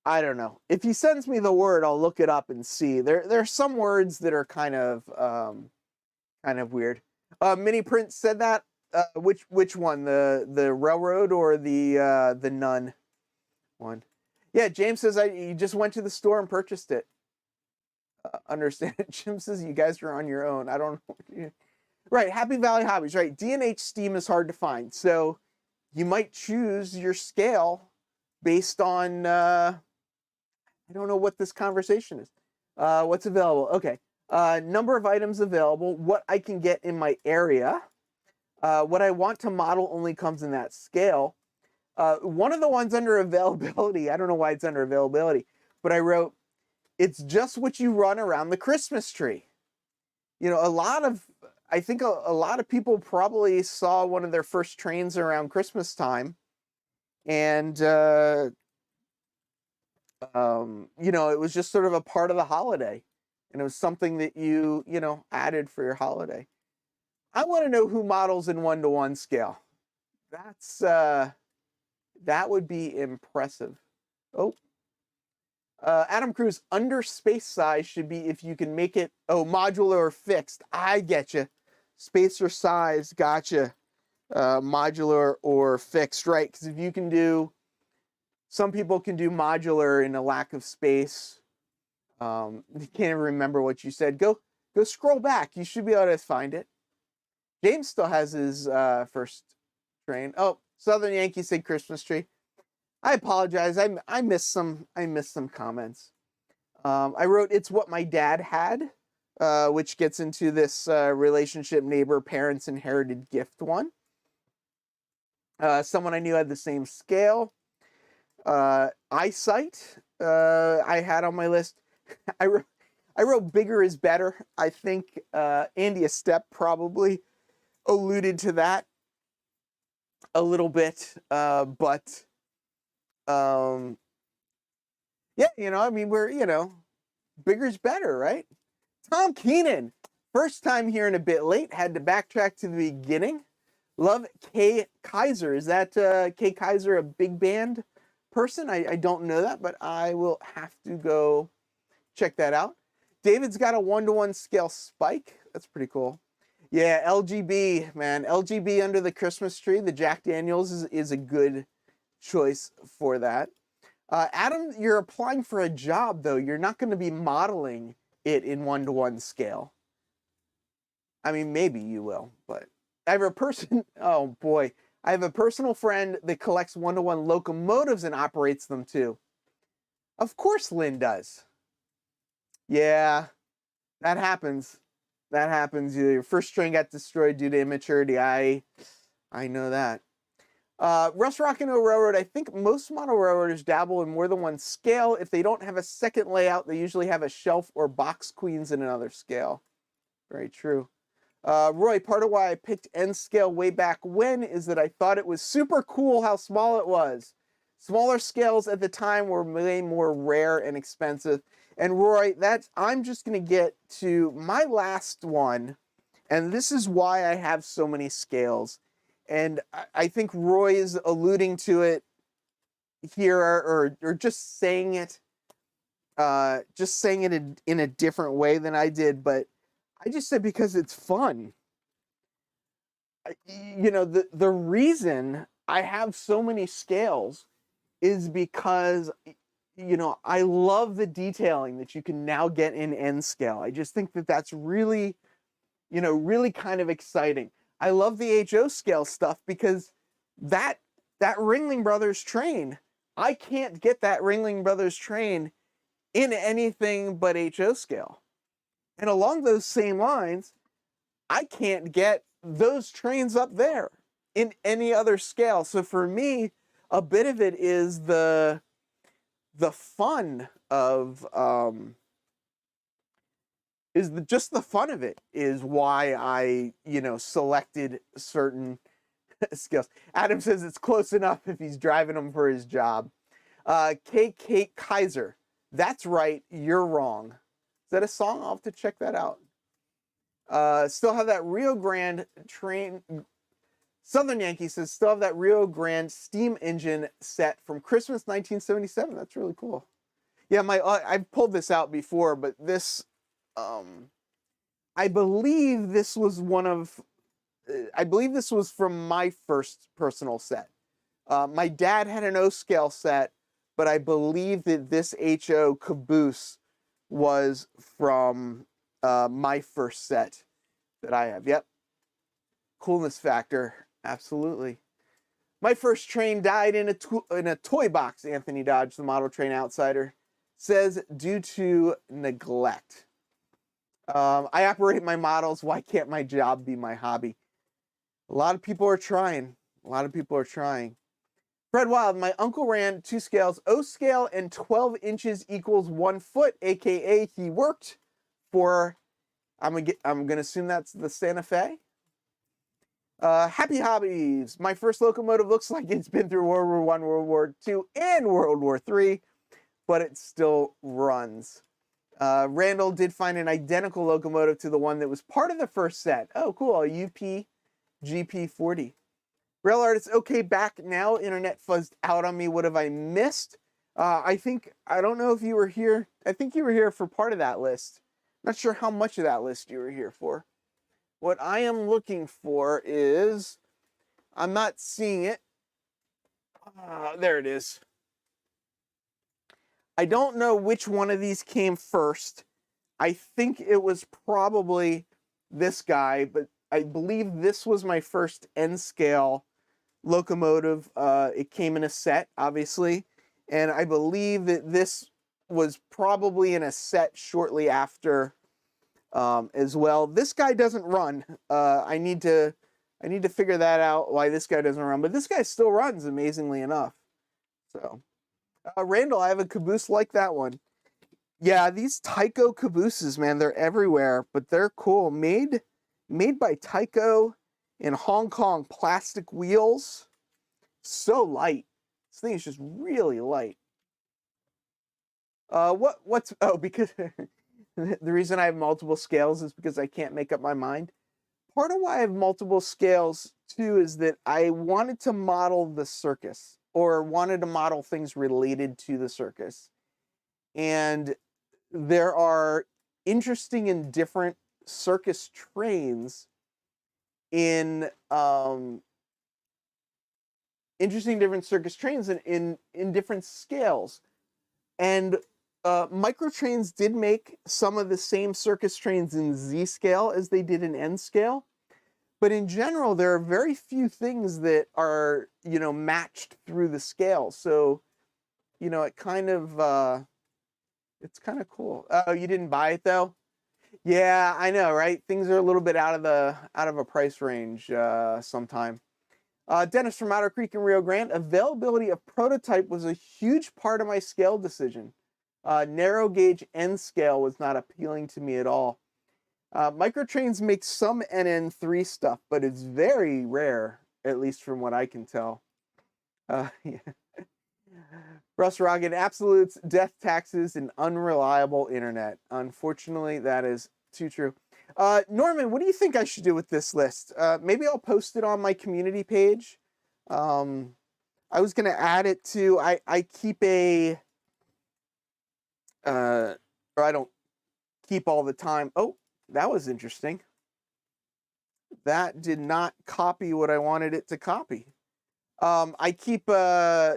don't know. If he sends me the word, I'll look it up and see. There are some words that are kind of weird. Mini Prince said that. Which one? The railroad or the nun one? Yeah, James says you just went to the store and purchased it. Understand it. Jim says you guys are on your own. I don't know. Right, Happy Valley Hobbies, right. D&H Steam is hard to find. So you might choose your scale based on, I don't know what this conversation is. What's available? Okay. Number of items available, what I can get in my area. What I want to model only comes in that scale. One of the ones under availability, I don't know why it's under availability, but I wrote, it's just what you run around the Christmas tree. You know, I think a lot of people probably saw one of their first trains around Christmas time. And, you know, it was just sort of a part of the holiday. and it was something that you know, added for your holiday. I want to know who models in 1-to-1 scale. That's that would be impressive. Oh, Adam Cruz, under space size should be if you can make it, modular or fixed. I get you. Space or size, gotcha. Modular or fixed, right? Because if you can do, some people can do modular in a lack of space. I can't even remember what you said. Go scroll back. You should be able to find it. James still has his first train. Oh, Southern Yankee said Christmas tree. I apologize. I missed some comments. I wrote it's what my dad had, which gets into this relationship, neighbor, parents, inherited gift one. Someone I knew had the same scale. Eyesight, I had on my list. I wrote bigger is better. I think Andy Estep probably alluded to that a little bit, but yeah, you know, I mean, we're, you know, bigger's better, right? Tom Keenan, first time here and a bit late, had to backtrack to the beginning. Love Kay Kaiser. Is that Kay Kaiser a big band person? I don't know that, but I will have to go check that out. David's got a 1-to-1 scale spike. That's pretty cool. Yeah, LGB, man. LGB under the Christmas tree. The Jack Daniels is a good choice for that. Adam, you're applying for a job, though. You're not going to be modeling it in 1-to-1 scale. I mean, maybe you will, but I have a person, oh boy. I have a personal friend that collects 1-to-1 locomotives and operates them too. Of course Lynn does. Yeah, that happens. That happens. Your first string got destroyed due to immaturity. I know that. Russ Rockin' Railroad, I think most model railroaders dabble in more than one scale. If they don't have a second layout, they usually have a shelf or box queens in another scale. Very true. Roy, part of why I picked N scale way back when is that I thought it was super cool how small it was. Smaller scales at the time were way more rare and expensive. And Roy, I'm just going to get to my last one, and this is why I have so many scales. And I think Roy is alluding to it here, or just saying it in a different way than I did, but I just said because it's fun. You know, the reason I have so many scales is because, you know, I love the detailing that you can now get in N scale. I just think that that's really, you know, really kind of exciting. I love the HO scale stuff because that Ringling Brothers train, I can't get that Ringling Brothers train in anything but HO scale. And along those same lines, I can't get those trains up there in any other scale. So for me, a bit of it is the fun of just the fun of it is why I, you know, selected certain scales. Adam says it's close enough if he's driving them for his job. Kate Kaiser, that's right, you're wrong. Is that a song? I'll have to check that out. Still have that Rio Grande train. Southern Yankee says still have that Rio Grande steam engine set from Christmas 1977. That's really cool. Yeah, I've pulled this out before, but this, I believe this was from my first personal set. My dad had an O scale set, but I believe that this HO caboose was from my first set that I have. Yep. Coolness factor. Absolutely. My first train died in a toy box, Anthony Dodge, the model train outsider, says due to neglect. I operate my models. Why can't my job be my hobby? A lot of people are trying. Fred Wild, my uncle ran 2 scales, O scale and 12 inches equals 1 foot, aka he worked for, I'm gonna assume that's the Santa Fe. Happy Hobbies. My first locomotive looks like it's been through World War I, World War II, and World War III, but it still runs. Randall did find an identical locomotive to the one that was part of the first set. Oh, cool, a UP GP40. Rail Artist, okay, back now. Internet fuzzed out on me. What have I missed? I don't know if you were here. I think you were here for part of that list. Not sure how much of that list you were here for. What I am looking for is, I'm not seeing it. There it is. I don't know which one of these came first. I think it was probably this guy, but I believe this was my first N-scale locomotive. It came in a set, obviously, and I believe that this was probably in a set shortly after as well. This guy doesn't run. I need to figure that out, why this guy doesn't run, but this guy still runs, amazingly enough. So, Randall, I have a caboose like that one. Yeah, these Tyco cabooses, man, they're everywhere, but they're cool. Made by Tyco in Hong Kong, plastic wheels. So light. This thing is just really light. Because the reason I have multiple scales is because I can't make up my mind. Part of why I have multiple scales too is that I wanted to model the circus, or wanted to model things related to the circus. And there are interesting and different circus trains in different scales. And Micro Trains did make some of the same circus trains in Z scale as they did in N scale. But in general, there are very few things that are, matched through the scale. So, it kind of, it's kind of cool. Oh, you didn't buy it though? Yeah, I know, right? Things are a little bit out of a price range sometime. Dennis from Otter Creek and Rio Grande, availability of prototype was a huge part of my scale decision. Narrow gauge N scale was not appealing to me at all. Microtrains make some NN3 stuff, but it's very rare, at least from what I can tell. Yeah. Russ Roggin, absolutes, death taxes, and unreliable internet. Unfortunately, that is too true. Norman, what do you think I should do with this list? Maybe I'll post it on my community page. I was going to add it to, I keep a, or I don't keep all the time. Oh, that was interesting. That did not copy what I wanted it to copy. I keep, I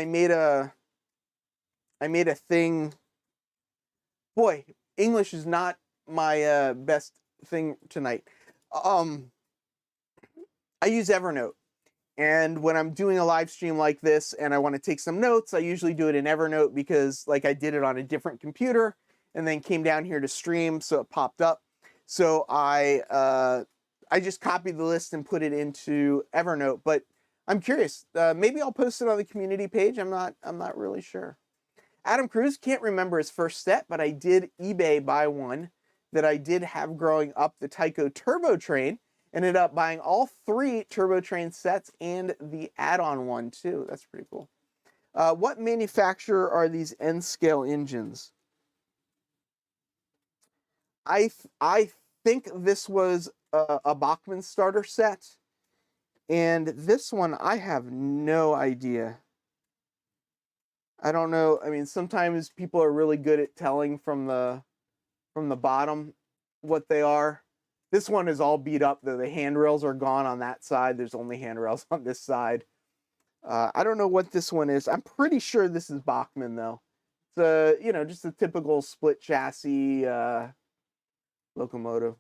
made a thing. Boy, English is not my best thing tonight. I use Evernote. And when I'm doing a live stream like this and I want to take some notes, I usually do it in Evernote because I did it on a different computer and then came down here to stream, so it popped up. So I just copied the list and put it into Evernote. But I'm curious. Maybe I'll post it on the community page. I'm not really sure. Adam Cruz, can't remember his first set, but I did eBay buy one that I did have growing up, the Tyco Turbo Train. Ended up buying all 3 Turbo Train sets and the add-on one too. That's pretty cool. What manufacturer are these N-scale engines? I think this was a Bachmann starter set. And this one, I have no idea. I don't know. I mean, sometimes people are really good at telling from the bottom what they are. This one is all beat up, though. The handrails are gone on that side. There's only handrails on this side. I don't know what this one is. I'm pretty sure this is Bachmann, though. It's just a typical split chassis locomotive.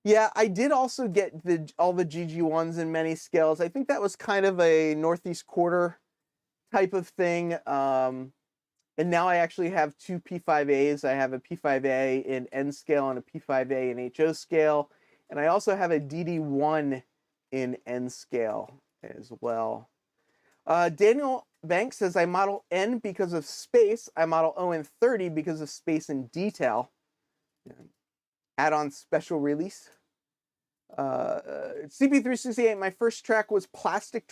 Yeah, I did also get all the GG1s in many scales. I think that was kind of a Northeast Quarter type of thing. And now I actually have 2 P5As. I have a P5A in N scale and a P5A in HO scale. And I also have a DD1 in N scale as well. Daniel Banks says, I model N because of space. I model O in 30 because of space and detail. Add-on special release. CP368, my first track was plastic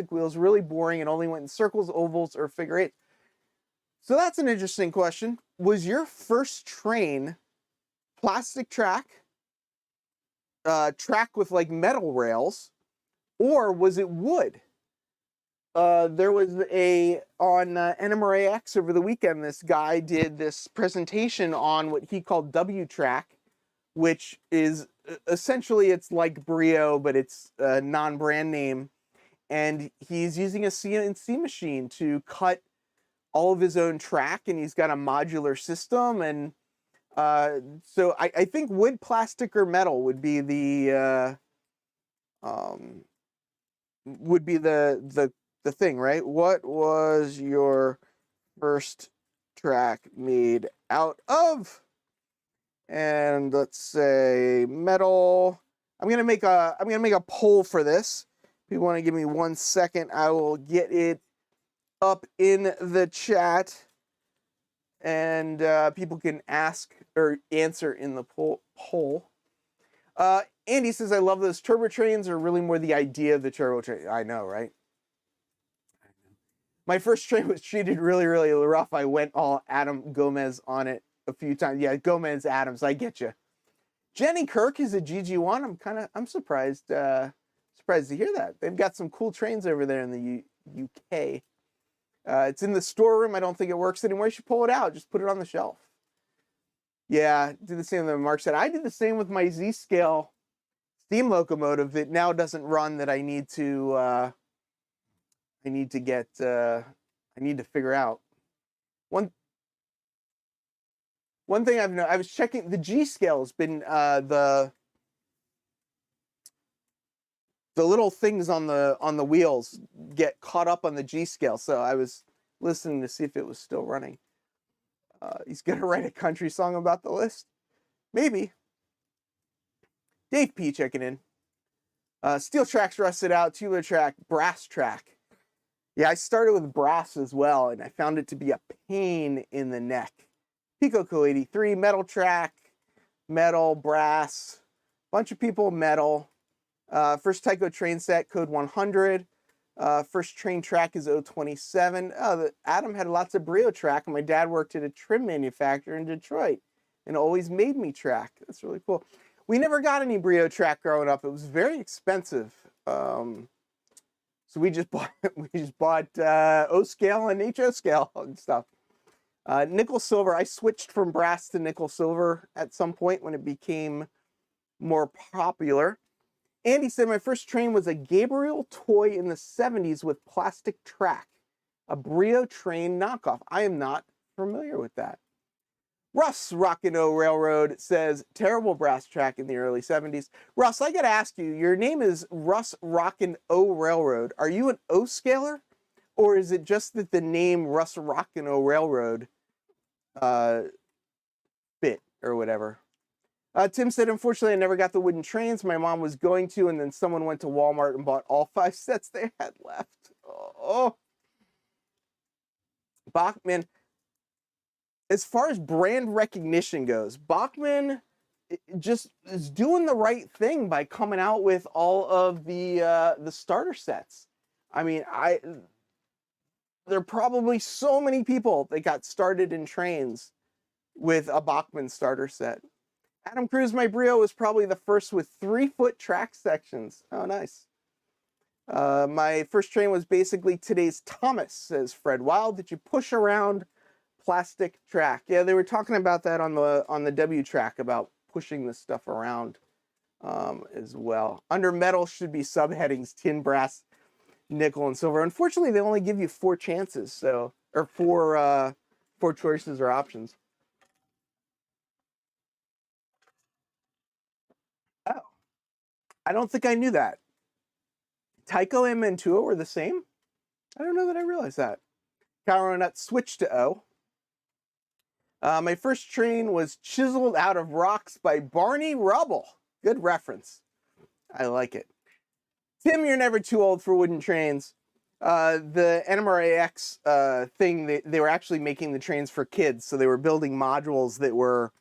wheels, really boring, and only went in circles, ovals, or figure eights. So that's an interesting question. Was your first train plastic track, track with like metal rails, or was it wood? There was on NMRAX over the weekend, this guy did this presentation on what he called W track, which is essentially, it's like Brio, but it's a non-brand name. And he's using a CNC machine to cut all of his own track, and he's got a modular system. And so I think wood, plastic, or metal would be the thing, right? What was your first track made out of? And let's say metal. I'm gonna make a poll for this. If you want to give me 1 second, I will get it up in the chat, and people can ask or answer in the poll. Andy says, I love those turbo trains, or really more the idea of the turbo train. I know, right? My first train was treated really, really rough. I went all Adam Gomez on it a few times. Yeah, Gomez Adams, I get you. Jenny Kirk is a GG1. I'm surprised surprised to hear that. They've got some cool trains over there in the UK. It's in the storeroom. I don't think it works anymore. You should pull it out. Just put it on the shelf. Yeah, do the same that Mark said. I did the same with my Z-scale steam locomotive that now doesn't run, that I need to figure out. One thing I've known, I was checking the G scale has been the little things on the wheels get caught up on the G scale. So I was listening to see if it was still running. He's gonna write a country song about the list, maybe. Dave P checking in. Steel track's rusted out. Tubular track, brass track. Yeah, I started with brass as well, and I found it to be a pain in the neck. Pico Co 83, metal track, metal, brass, bunch of people metal. First Tyco train set, code 100. First train track is 027. Adam had lots of Brio track, and my dad worked at a trim manufacturer in Detroit and always made me track. That's really cool. We never got any Brio track growing up. It was very expensive. So we just bought O scale and HO scale and stuff. Nickel silver. I switched from brass to nickel silver at some point when it became more popular. Andy said, my first train was a Gabriel toy in the 70s with plastic track, a Brio train knockoff. I am not familiar with that. Russ Rockin' O Railroad says, terrible brass track in the early 70s. Russ, I got to ask you, your name is Russ Rockin' O Railroad. Are you an O scaler? Or is it just that the name Russ Rockin' O Railroad fit or whatever? Tim said, unfortunately, I never got the wooden trains. My mom was going to, and then someone went to Walmart and bought all 5 sets they had left. Oh. Bachmann. As far as brand recognition goes, Bachmann just is doing the right thing by coming out with all of the starter sets. I mean, there are probably so many people that got started in trains with a Bachmann starter set. Adam Cruz, my Brio, was probably the first with 3-foot track sections. Oh, nice. My first train was basically today's Thomas, says Fred Wild. Did you push around plastic track? Yeah, they were talking about that on the W track, about pushing this stuff around as well. Under metal should be subheadings: tin, brass, nickel, and silver. Unfortunately, they only give you 4 chances, so, or 4 choices or options. Oh, I don't think I knew that. Tycho and Mantua were the same? I don't know that I realized that. Caronut switched to O. My first train was chiseled out of rocks by Barney Rubble. Good reference. I like it. Tim, you're never too old for wooden trains. The NMRAX thing, they were actually making the trains for kids, so they were building modules that were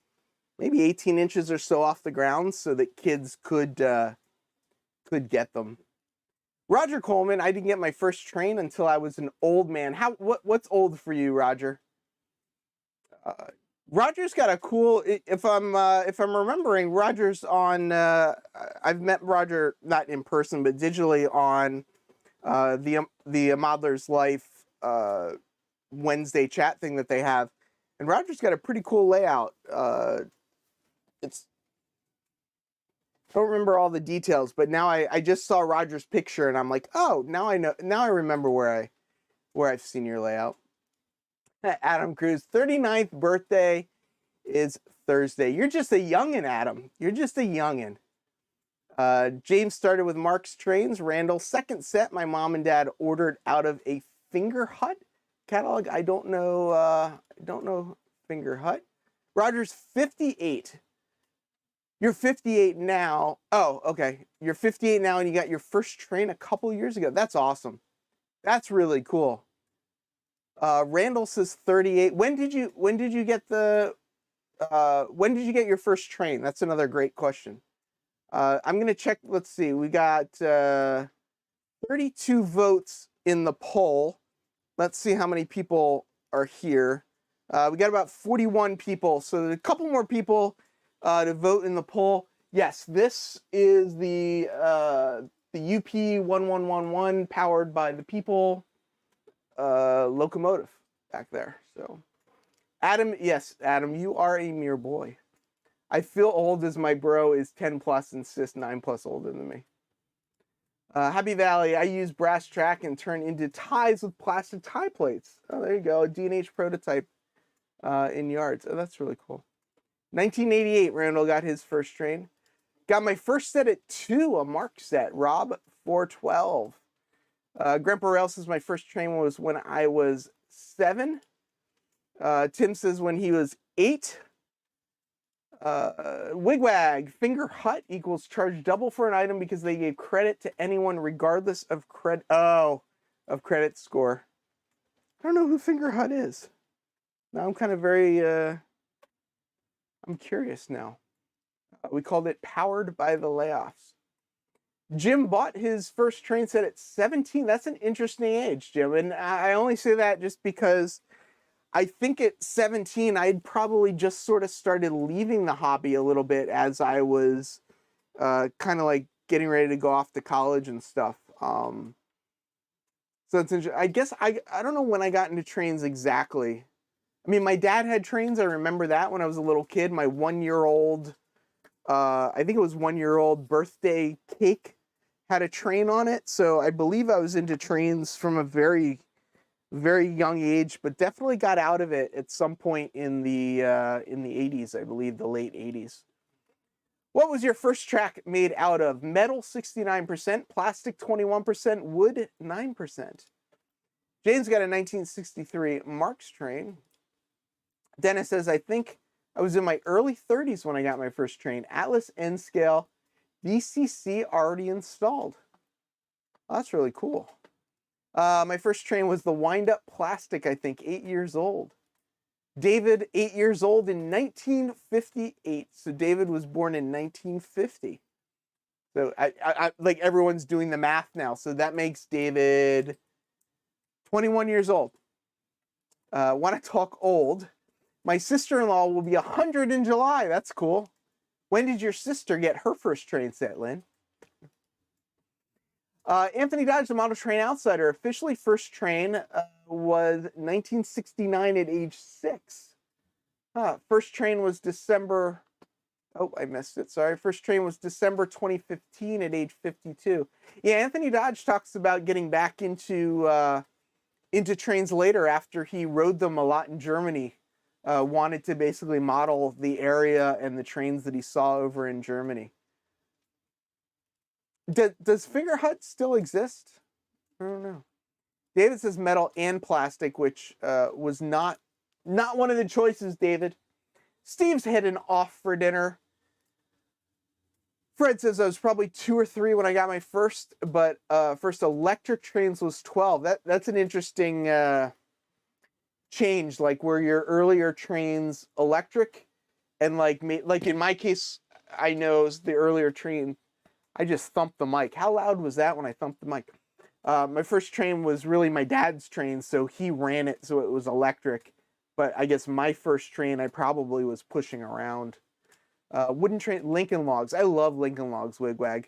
maybe 18 inches or so off the ground so that kids could get them. Roger Coleman, I didn't get my first train until I was an old man. What's old for you, Roger? Roger's got a cool. If I'm remembering, Roger's on. I've met Roger not in person but digitally on the Modeler's Life Wednesday chat thing that they have, and Roger's got a pretty cool layout. It's I don't remember all the details, but now I just saw Roger's picture and I'm like, oh, now I know. Now I remember where I've seen your layout. Adam Cruz, 39th birthday is Thursday. You're just a youngin', Adam. You're just a youngin'. James started with Mark's Trains. Randall, second set my mom and dad ordered out of a Finger Hut catalog. I don't know Finger Hut. Roger's 58. You're 58 now. Oh, okay. You're 58 now and you got your first train a couple years ago. That's awesome. That's really cool. Randall says 38. When did you get your first train? That's another great question. I'm going to check. Let's see. We got 32 votes in the poll. Let's see how many people are here. We got about 41 people. So a couple more people to vote in the poll. Yes, this is the UP 1111 powered by the people locomotive back there. So Adam, yes, Adam, you are a mere boy. I feel old as my bro is 10 plus and sis 9 plus older than me. Happy Valley, I use brass track and turn into ties with plastic tie plates. Oh, there you go, a D&H prototype in yards. Oh, that's really cool. 1988, Randall got his first train. Got my first set at 2, a Mark set. Rob, 412. Grandpa Rail says my first train was when I was 7. Tim says when he was 8. Wigwag, Finger Hut equals charge double for an item because they gave credit to anyone regardless of credit score. I don't know who Finger Hut is. Now I'm kind of very, I'm curious now. We called it Powered by the Layoffs. Jim bought his first train set at 17. That's an interesting age, Jim. And I only say that just because I think at 17, I'd probably just sort of started leaving the hobby a little bit as I was kind of like getting ready to go off to college and stuff. So it's interesting. I guess I don't know when I got into trains exactly. I mean, my dad had trains. I remember that when I was a little kid. My 1-year-old, I think it was 1-year-old birthday cake had a train on it. So I believe I was into trains from a very, very young age, but definitely got out of it at some point in the 80s, I believe, the late 80s. What was your first track made out of? Metal 69%, plastic 21%, wood 9%. James got a 1963 Mark's train. Dennis says, I think I was in my early 30s when I got my first train. Atlas N scale, VCC already installed. Oh, that's really cool. My first train was the wind-up plastic, I think, 8 years old. David, 8 years old in 1958. So David was born in 1950. So I like everyone's doing the math now. So that makes David 21 years old. Want to talk old? My sister-in-law will be 100 in July. That's cool. When did your sister get her first train set, Lynn? Anthony Dodge, the Model Train Outsider, officially first train was 1969 at age 6. First train was December. Oh, I missed it. Sorry. First train was December 2015 at age 52. Yeah, Anthony Dodge talks about getting back into trains later after he rode them a lot in Germany. Wanted to basically model the area and the trains that he saw over in Germany. Does Finger Hut still exist? I don't know. David says metal and plastic, which was not one of the choices, David. Steve's heading off for dinner. Fred says I was probably 2 or 3 when I got my first, but first electric trains was 12. That's an interesting change, like were your earlier trains electric, and like in my case, I know the earlier train, I just thumped the mic. How loud was that when I thumped the mic? My first train was really my dad's train, so he ran it so it was electric. but I guess my first train I probably was pushing around. Wooden train, Lincoln Logs. I love Lincoln Logs, Wigwag.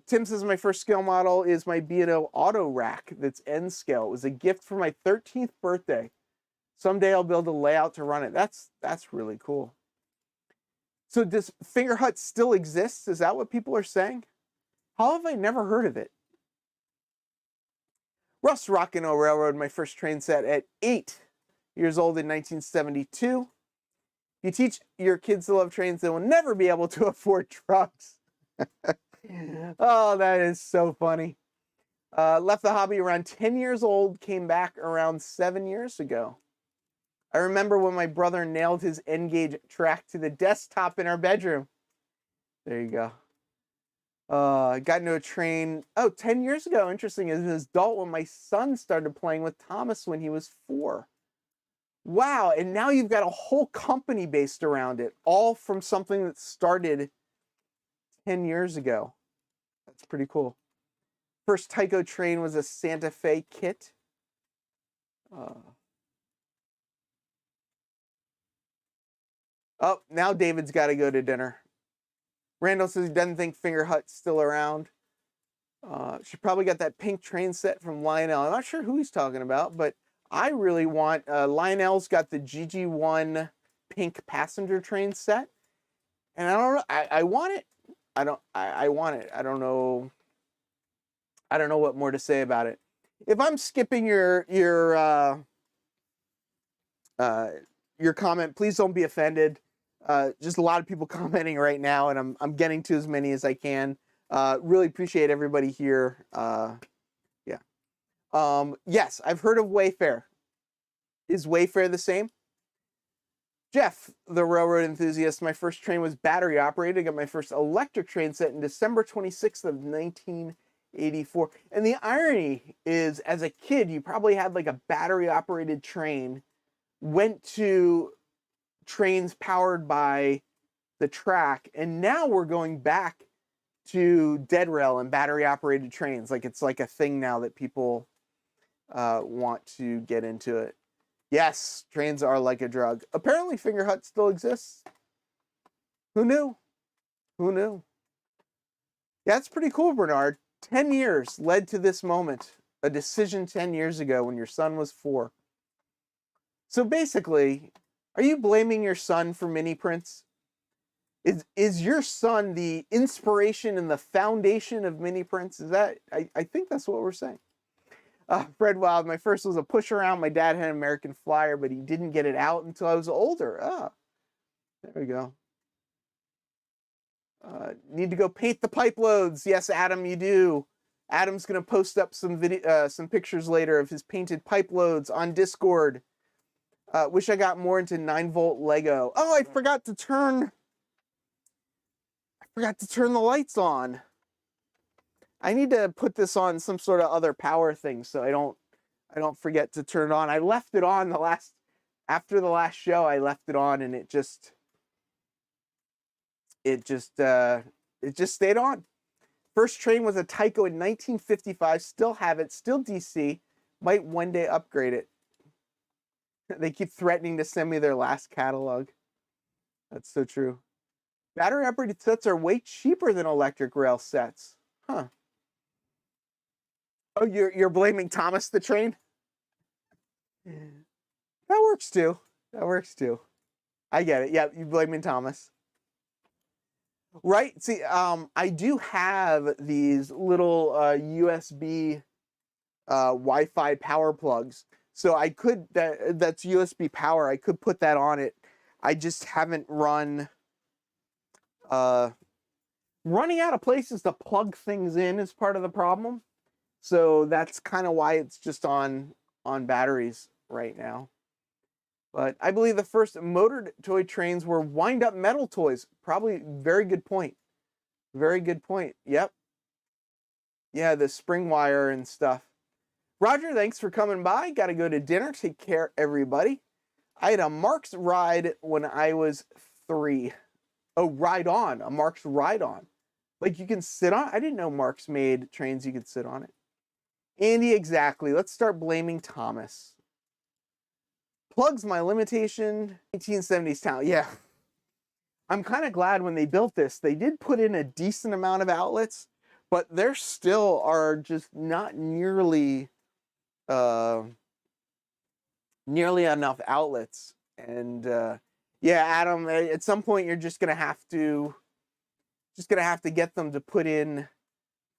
Tim says my first scale model is my B&O auto rack that's N scale. It was a gift for my 13th birthday. Someday I'll build a layout to run it. That's really cool. So does Fingerhut still exist? Is that what people are saying? How have I never heard of it? Russ Rockin' Railroad, my first train set at 8 years old in 1972. If you teach your kids to love trains, they will never be able to afford trucks. Oh, that is so funny. Left the hobby around 10 years old, came back around 7 years ago. I remember when my brother nailed his N-gauge track to the desktop in our bedroom. There you go. I got into a train, 10 years ago. Interesting. As an adult, when my son started playing with Thomas when he was 4. Wow. And now you've got a whole company based around it, all from something that started 10 years ago. That's pretty cool. First Tyco train was a Santa Fe kit. Oh, now David's got to go to dinner. Randall says he doesn't think Fingerhut's still around. She probably got that pink train set from Lionel. I'm not sure who he's talking about, but I really want, Lionel's got the GG1 pink passenger train set. And I don't know, I want it. I want it. I don't know what more to say about it. If I'm skipping your comment, please don't be offended. Just a lot of people commenting right now, and I'm getting to as many as I can. Really appreciate everybody here. Yes, I've heard of Wayfair. Is Wayfair the same? Jeff, the railroad enthusiast, my first train was battery operated. I got my first electric train set in December 26th of 1984. And the irony is, as a kid, you probably had like a battery operated train, went to trains powered by the track, and now we're going back to dead rail and battery operated trains. Like it's like a thing now that people want to get into it. Yes, trains are like a drug. Apparently Fingerhut still exists. Who knew? Who knew? Yeah, that's pretty cool, Bernard. 10 years led to this moment. A decision 10 years ago when your son was 4. So basically, are you blaming your son for mini prints? Is your son the inspiration and the foundation of mini prints? Is that, I think that's what we're saying. Fred Wild, my first was a push around. My dad had an American Flyer, but he didn't get it out until I was older. There we go. Need to go paint the pipe loads. Yes, Adam, you do. Adam's going to post up some pictures later of his painted pipe loads on Discord. Wish I got more into 9-volt Lego. Oh, I forgot to turn the lights on. I need to put this on some sort of other power thing so I don't forget to turn it on. I left it on after the last show. I left it on and it just stayed on. First train was a Tyco in 1955. Still have it. Still DC. Might one day upgrade it. They keep threatening to send me their last catalog. That's so true. Battery operated sets are way cheaper than electric rail sets. Huh. Oh, you're blaming Thomas the train? That works too. That works too. I get it. Yeah, you're blaming Thomas. Right? See, I do have these little USB Wi-Fi power plugs. So I could, that's USB power. I could put that on it. I just haven't running out of places to plug things in is part of the problem. So that's kind of why it's just on batteries right now. But I believe the first motored toy trains were wind-up metal toys. Probably very good point. Very good point. Yep. Yeah, the spring wire and stuff. Roger, thanks for coming by. Got to go to dinner. Take care, everybody. I had a Marx ride when I was 3. Oh, ride-on. A Marx ride-on. Like you can sit on. I didn't know Marx made trains you could sit on it. Andy, exactly. Let's start blaming Thomas. Plugs my limitation. 1870s town. Yeah. I'm kind of glad when they built this, they did put in a decent amount of outlets, but there still are just not nearly nearly enough outlets. And yeah, Adam, at some point you're just gonna have to get them to put in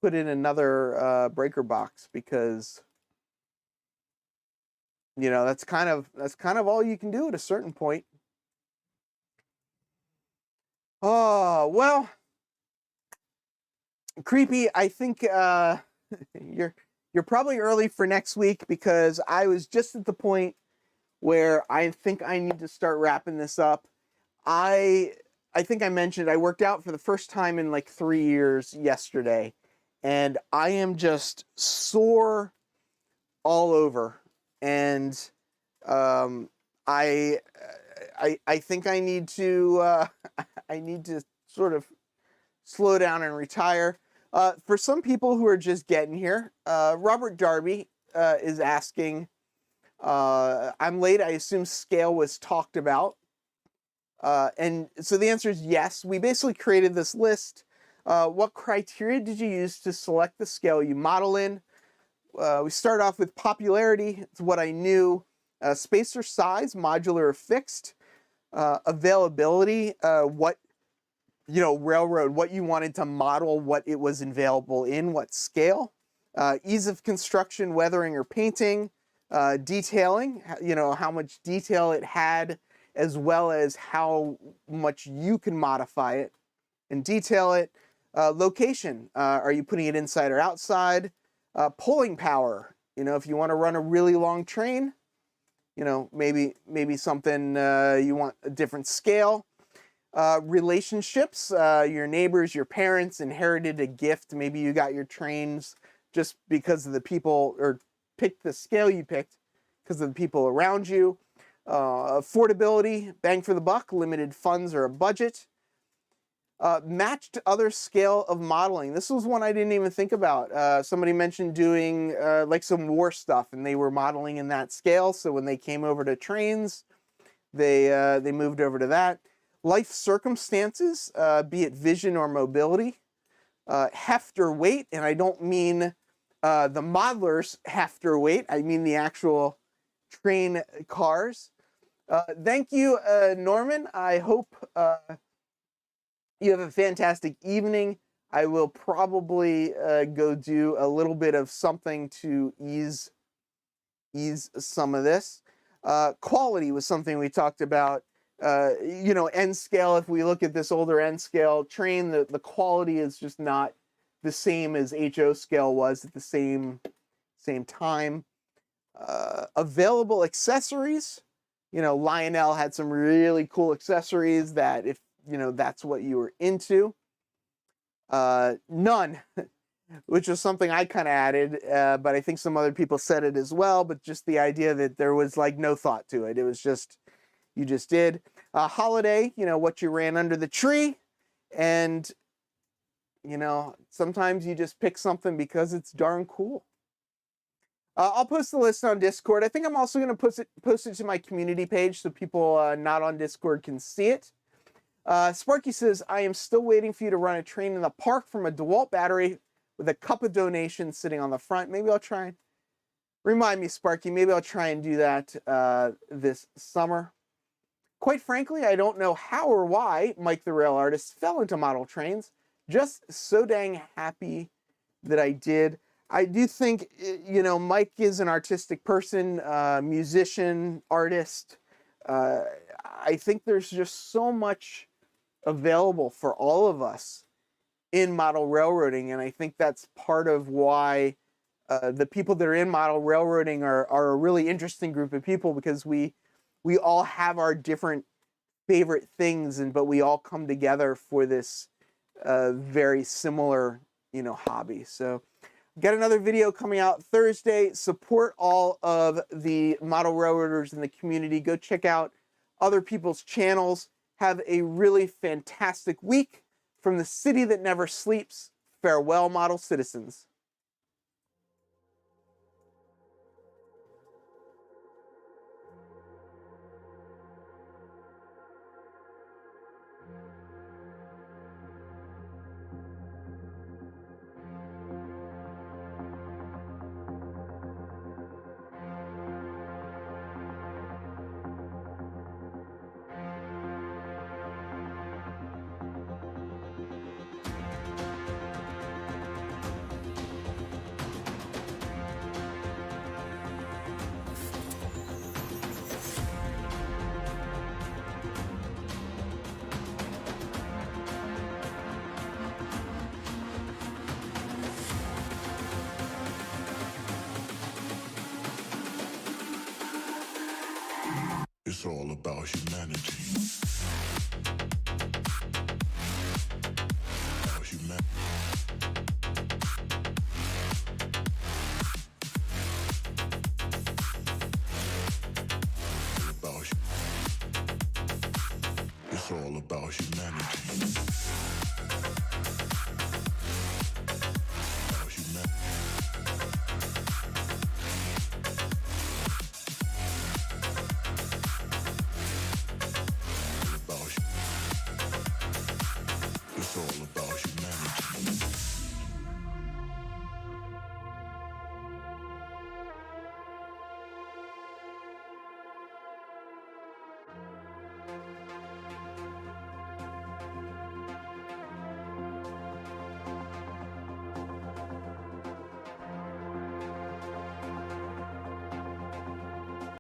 another breaker box, because you know that's kind of all you can do at a certain point. Oh well, Creepy, I think you're probably early for next week, because I was just at the point where I think I need to start wrapping this up. I think I mentioned I worked out for the first time in like 3 years yesterday, and I am just sore all over. And I think I need to I need to sort of slow down and retire. For some people who are just getting here, Robert Darby is asking, I'm late, I assume scale was talked about. And so the answer is yes. We basically created this list. What criteria did you use to select the scale you model in? We start off with popularity. It's what I knew. Spacer size, modular or fixed. Availability, what, you know, railroad, what you wanted to model, what it was available in, what scale. Ease of construction, weathering or painting. Detailing, you know, how much detail it had, as well as how much you can modify it and detail it. Location, are you putting it inside or outside? Pulling power, you know, if you want to run a really long train, you know, maybe something, you want a different scale. Relationships, your neighbors, your parents inherited a gift. Maybe you got your trains just because of the people, or picked the scale you picked because of the people around you. Affordability, bang for the buck, limited funds or a budget. Matched other scale of modeling. This was one I didn't even think about. Somebody mentioned doing like some war stuff, and they were modeling in that scale. So when they came over to trains, they moved over to that. Life circumstances, be it vision or mobility. Heft or weight, and I don't mean the modeler's heft or weight. I mean the actual train cars. Thank you, Norman. I hope you have a fantastic evening. I will probably go do a little bit of something to ease some of this. Quality was something we talked about. You know, N scale, if we look at this older N scale train, the quality is just not the same as HO scale was at the same time. Available accessories, you know, Lionel had some really cool accessories that, if you know, that's what you were into. None, which was something I kind of added, but I think some other people said it as well, but just the idea that there was like no thought to it. It was just, you just did. Holiday, you know, what you ran under the tree. And, you know, sometimes you just pick something because it's darn cool. I'll post the list on Discord. I think I'm also going to post it to my community page so people not on Discord can see it. Sparky says, I am still waiting for you to run a train in the park from a DeWalt battery with a cup of donation sitting on the front. Maybe I'll try and remind me, Sparky. Maybe I'll try and do that this summer. Quite frankly, I don't know how or why Mike the Rail Artist fell into model trains. Just so dang happy that I did. I do think, you know, Mike is an artistic person, musician, artist. I think there's just so much available for all of us in model railroading, and I think that's part of why the people that are in model railroading are a really interesting group of people, because we all have our different favorite things, but we all come together for this very similar, you know, hobby. So got another video coming out Thursday. Support all of the model railroaders in the community. Go check out other people's channels. Have a really fantastic week. From the city that never sleeps, farewell, model citizens. It's all about humanity. About humanity. It's all about humanity.